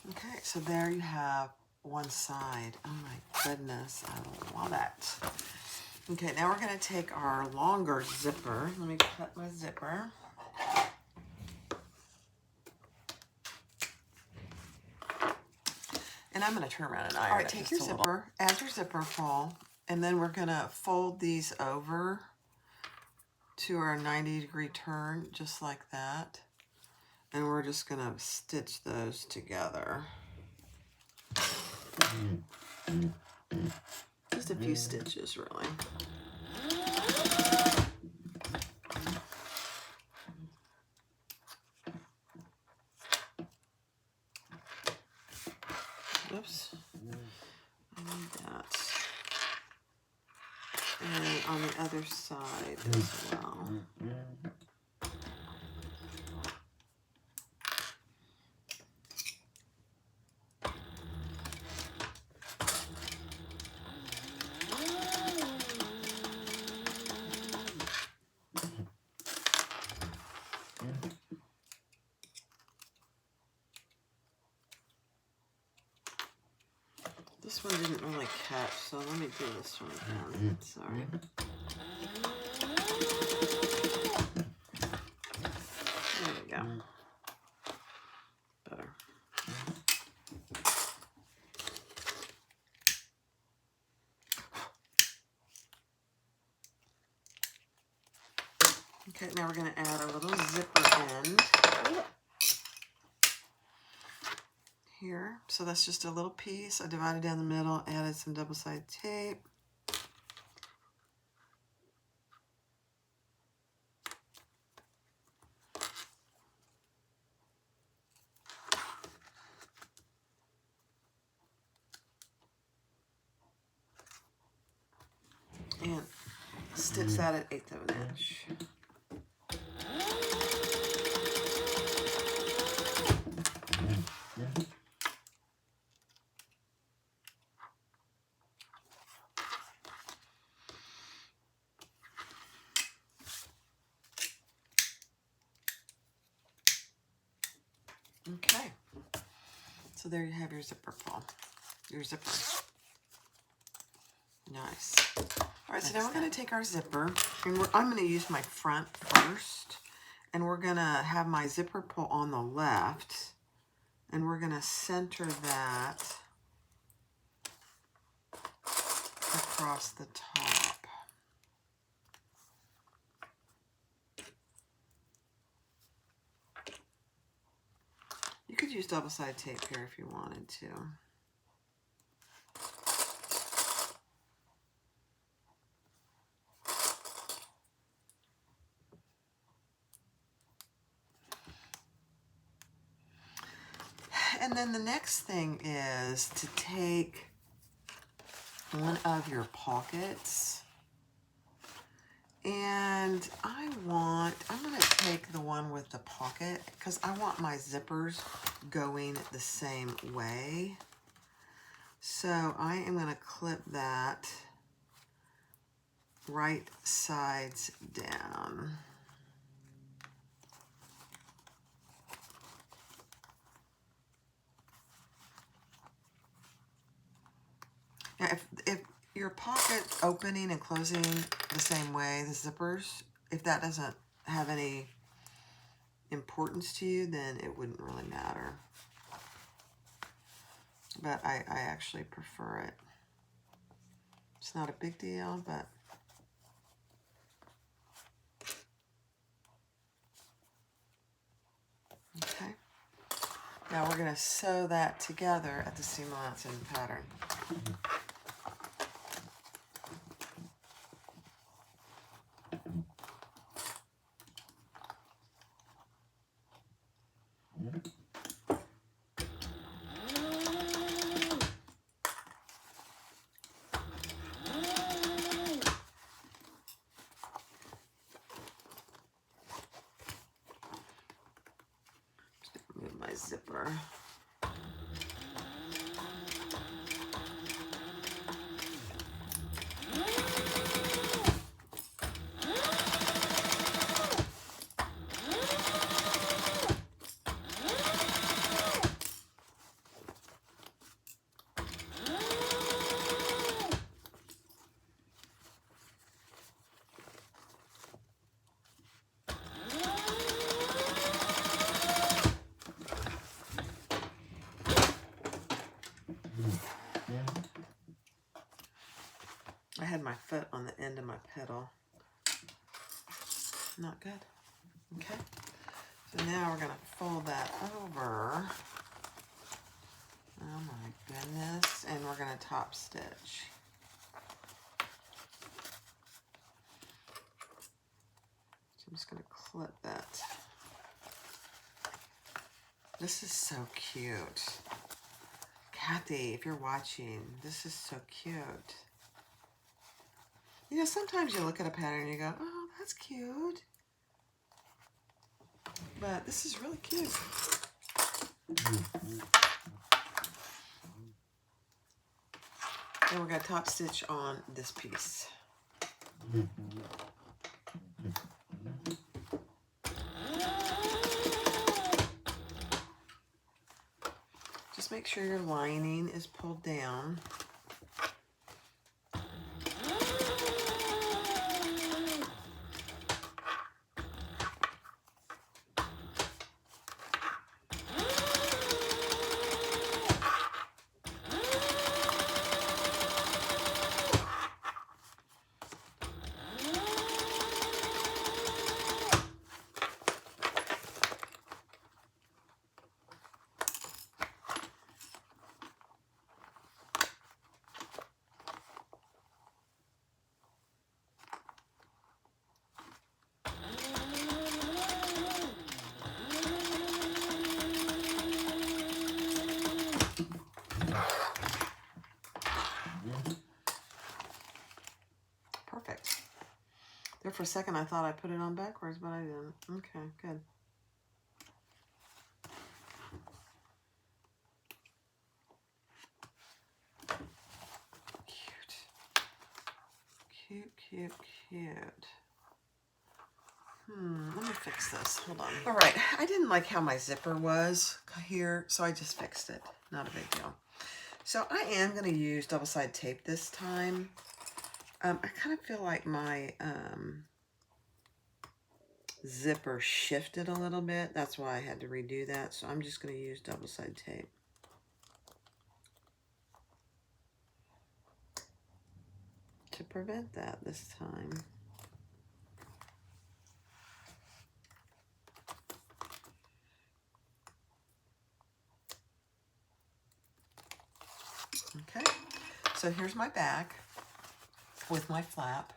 Okay, so there you have one side. Oh my goodness, I love it. Okay, now we're going to take our longer zipper. Let me cut my zipper. And I'm going to turn around and iron. All right, take your zipper, add your zipper pull, and then we're going to fold these over to our 90-degree turn, just like that. And we're just going to stitch those together. Just a few stitches, really. Oops. I need that. And on the other side as well. This one didn't really catch, so let me do this one again. Sorry. There we go. Better. Okay, now we're going to add a little zipper end here. So that's just a little piece. I divided down the middle, added some double-sided tape. And stitch that at 1/8 of an inch. Okay, so there you have your zipper pull, your zipper. Nice. All right, so now we're going to take our zipper, and I'm going to use my front first, and we're going to have my zipper pull on the left, and we're going to center that across the top. You could use double-sided tape here if you wanted to. And then the next thing is to take one of your pockets, and I'm going to take the one with the pocket because I want my zippers going the same way. So I am going to clip that right sides down. Now, if your pocket opening and closing the same way, the zippers, if that doesn't have any importance to you, then it wouldn't really matter. But I actually prefer it. It's not a big deal, but okay. Now we're going to sew that together at the seam allowance in the pattern. Remove my zipper. I had my foot on the end of my pedal. Not good. Okay. So now we're going to fold that over. Oh my goodness. And we're going to top stitch. So I'm just going to clip that. This is so cute. Kathy, if you're watching, this is so cute. You know, sometimes you look at a pattern and you go, oh, that's cute. But this is really cute. And we're going to top stitch on this piece. Just make sure your lining is pulled down. Perfect. There for a second I thought I put it on backwards, but I didn't. Okay, good. Cute, cute, cute. Let me fix this. Hold on. All right, I didn't like how my zipper was here, so I just fixed it. Not a big deal. So I am going to use double-sided tape this time. I kind of feel like my zipper shifted a little bit. That's why I had to redo that. So I'm just going to use double-sided tape. To prevent that this time. Okay, so here's my back with my flap.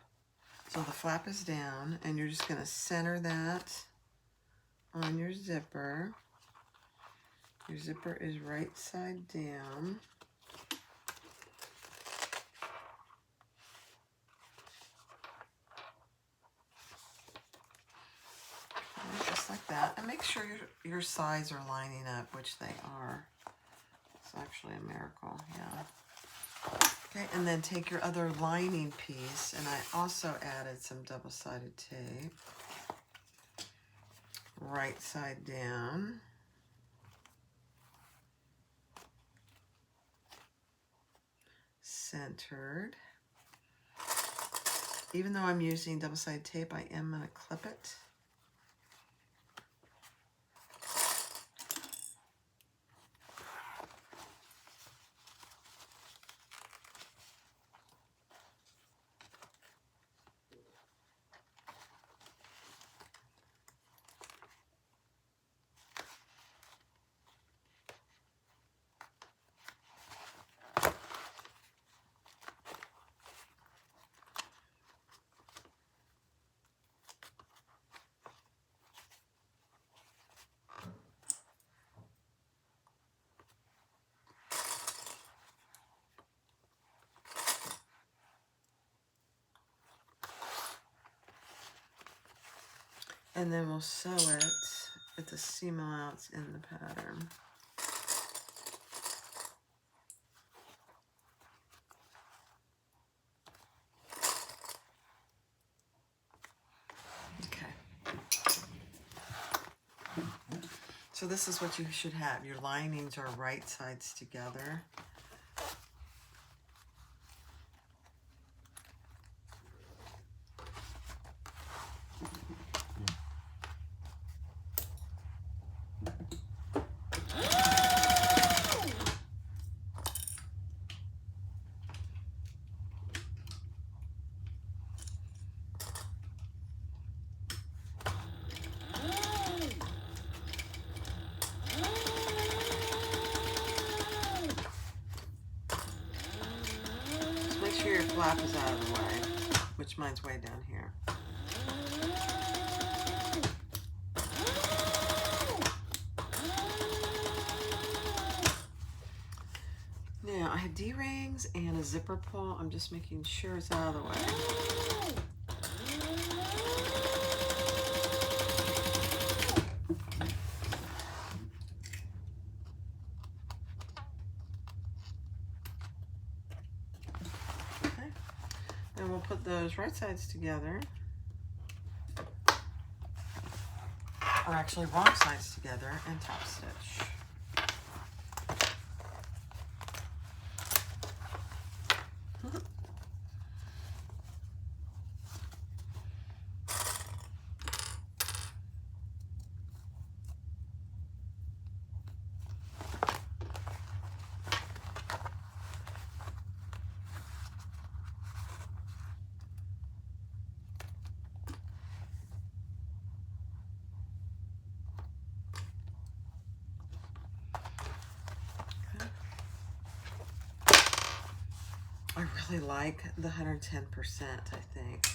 So the flap is down, and you're just going to center that on your zipper. Your zipper is right side down. Just like that. And make sure your sides are lining up, which they are. It's actually a miracle, yeah. Okay, and then take your other lining piece, and I also added some double-sided tape. Right side down. Centered. Even though I'm using double-sided tape, I am going to clip it. And then we'll sew it at the seam allowance in the pattern. Okay. So this is what you should have. Your linings are right sides together. flap is out of the way, which mine's way down here. Now I have D-rings and a zipper pull. I'm just making sure it's out of the way. Okay. Then we'll put those right sides together. Or actually wrong sides together and top stitch. I really like the 110%, I think.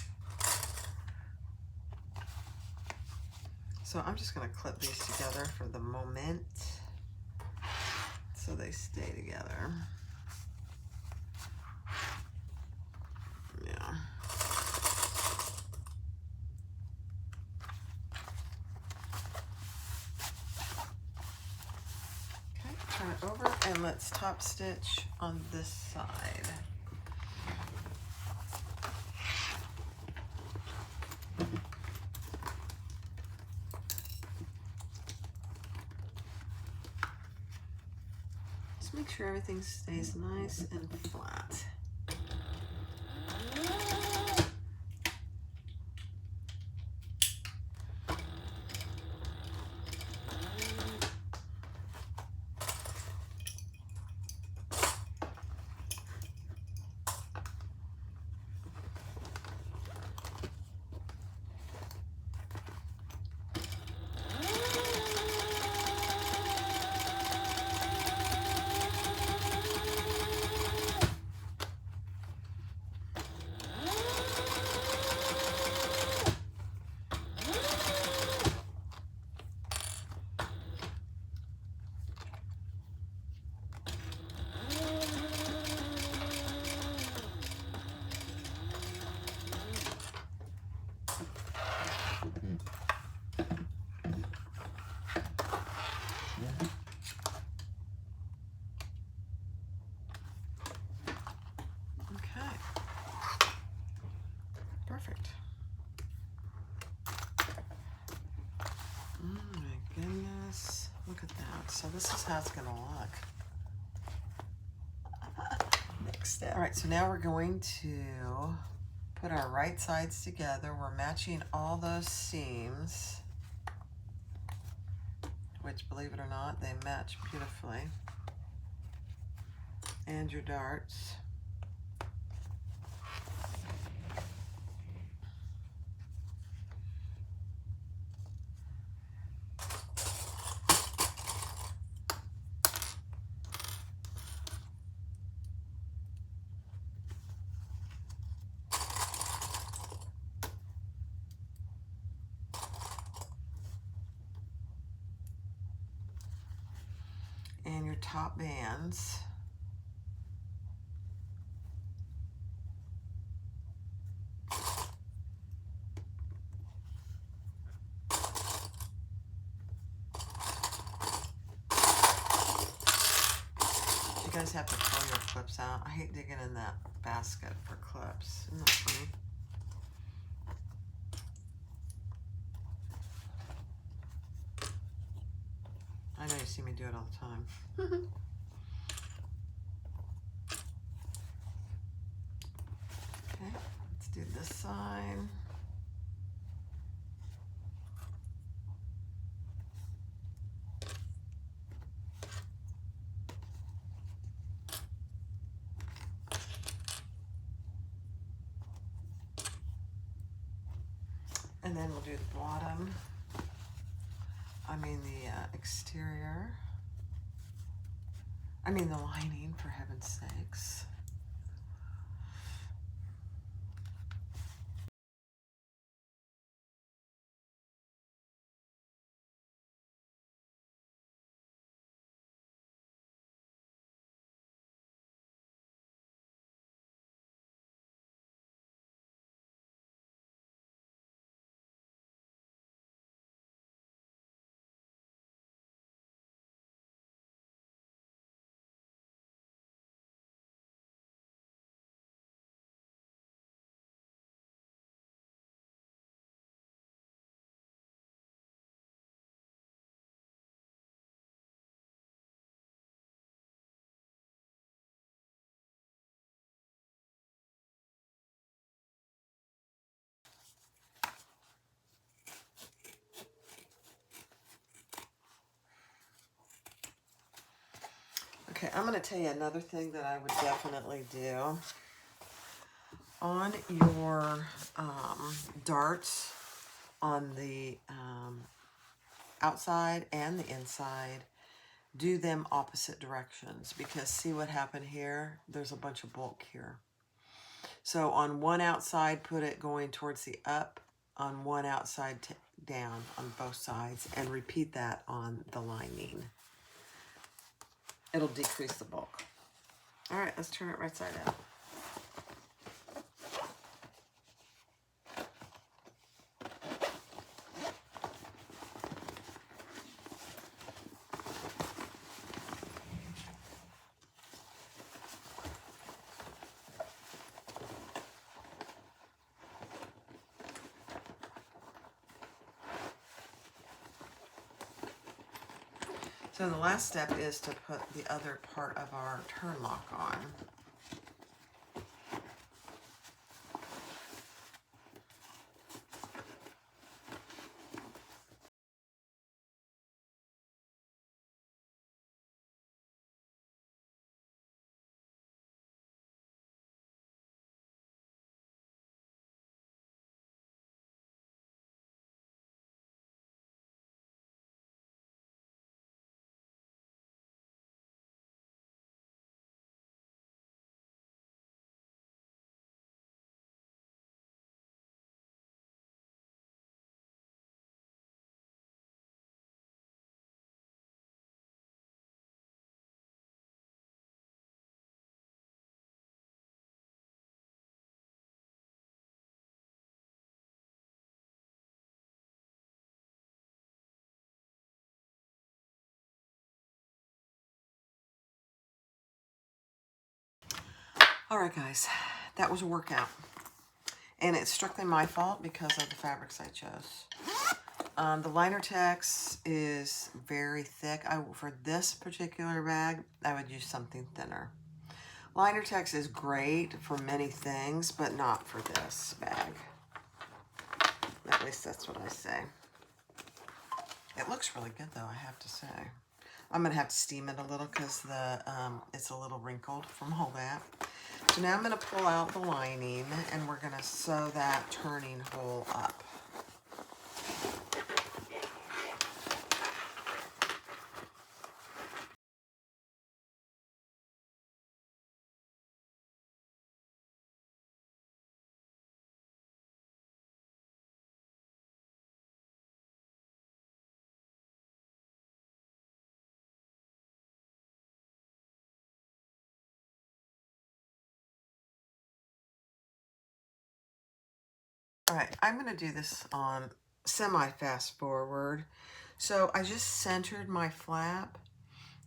So I'm just going to clip these together for the moment so they stay together. Yeah. Okay, turn it over and let's top stitch on this side. Make sure everything stays nice and flat. Perfect. Oh my goodness. Look at that. So this is how it's going to look. Next step. All right, so now we're going to put our right sides together. We're matching all those seams, which, believe it or not, they match beautifully. And your darts. And your top bands. You guys have to pull your clips out. I hate digging in that basket for clips. Isn't that funny? I know you see me do it all the time. Okay, let's do this side. And then we'll do the bottom. I mean the exterior. I mean the lining, for heaven's sakes. I'm going to tell you another thing that I would definitely do. On your darts on the outside and the inside, do them opposite directions, because see what happened here? There's a bunch of bulk here. So on one outside, put it going towards the up, on one outside down on both sides, and repeat that on the lining. It'll decrease the bulk. All right, let's turn it right side out. So the last step is to put the other part of our turn lock on. All right, guys, that was a workout. And it's strictly my fault because of the fabrics I chose. The liner text is very thick. For this particular bag, I would use something thinner. Liner text is great for many things, but not for this bag. At least that's what I say. It looks really good, though, I have to say. I'm going to have to steam it a little because it's a little wrinkled from all that. So now I'm going to pull out the lining, and we're going to sew that turning hole up. All right, I'm going to do this on semi-fast forward. So I just centered my flap,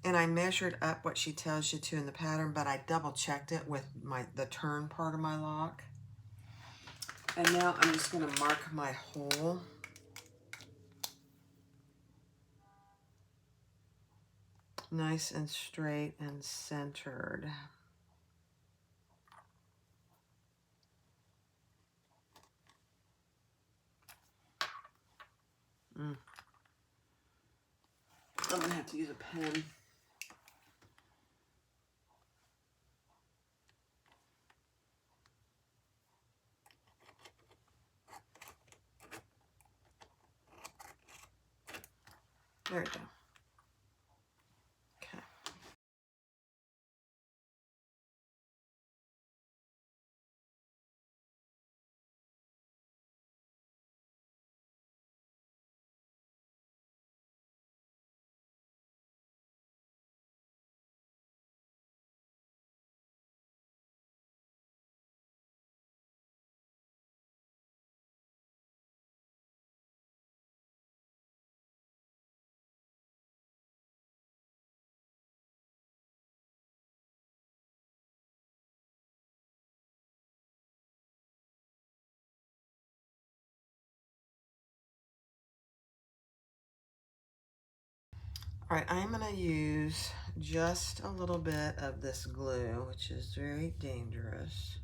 and I measured up what she tells you to in the pattern, but I double-checked it with the turn part of my lock. And now I'm just going to mark my hole. Nice and straight and centered. I'm going to have to use a pen. There we go. Okay. All right, I'm going to use just a little bit of this glue, which is very dangerous.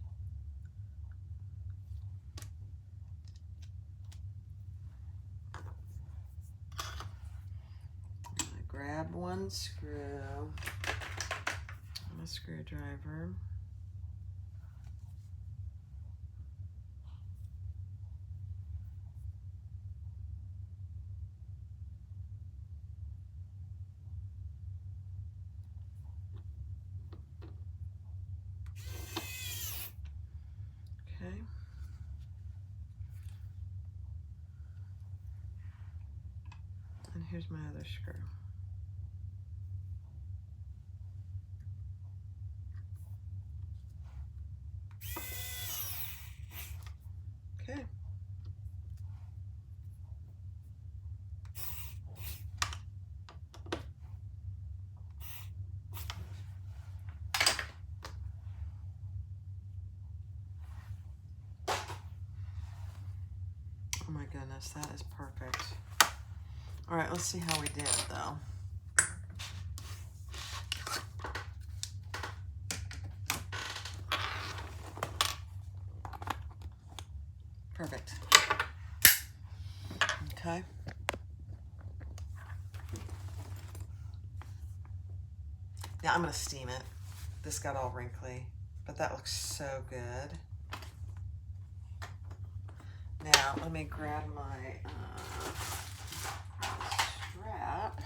I grab one screw. a screwdriver. Okay. And here's my other screw. Okay. Oh my goodness, that is perfect. All right, let's see how we did though. Perfect. Okay. Now I'm gonna steam it. This got all wrinkly, but that looks so good. Now let me grab my strap.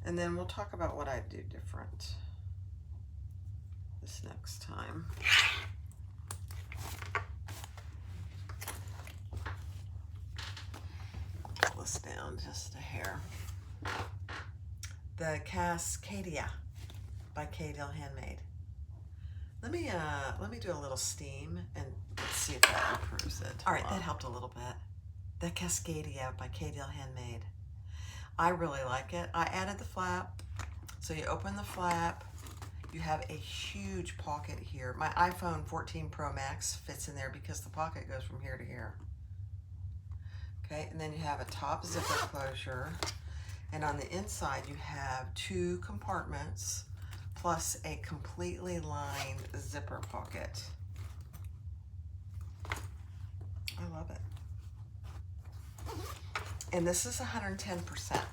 And then we'll talk about what I do different this next time. Pull this down just a hair. The Cascadia by Cascadia Handmade. Let me do a little steam and let's see if that improves it. All right, that helped a little bit. The Cascadia by Cascadia Handmade. I really like it. I added the flap. So you open the flap, you have a huge pocket here. My iPhone 14 Pro Max fits in there because the pocket goes from here to here. Okay, and then you have a top zipper closure. And on the inside, you have 2 compartments plus a completely lined zipper pocket. I love it. And this is 110%.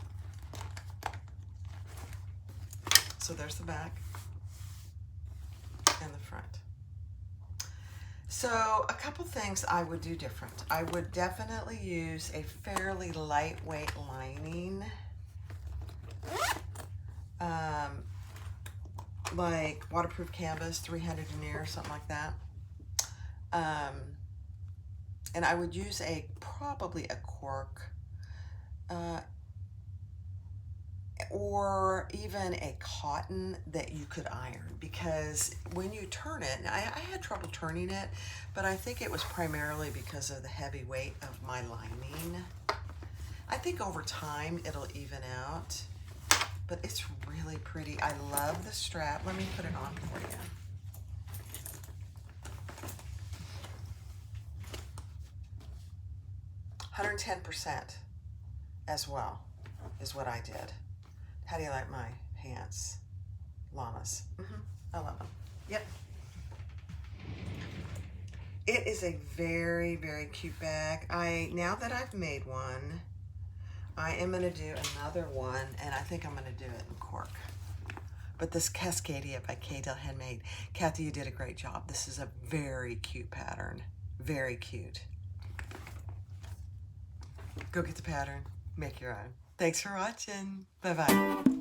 So there's the back and the front. So a couple things I would do different. I would definitely use a fairly lightweight lining. Like waterproof canvas, 300 denier, something like that. And I would use probably a cork, or even a cotton that you could iron, because when you turn it, I had trouble turning it, but I think it was primarily because of the heavy weight of my lining. I think over time it'll even out, but it's really pretty. I love the strap. Let me put it on for you. $110% as well is what I did. How do you like my pants? Llamas. I love them. Yep. It is a very, very cute bag. Now that I've made one, I am going to do another one, and I think I'm going to do it in cork. But this Cascadia by Cascadia Handmade. Kathy, you did a great job. This is a very cute pattern. Very cute. Go get the pattern. Make your own. Thanks for watching. Bye-bye.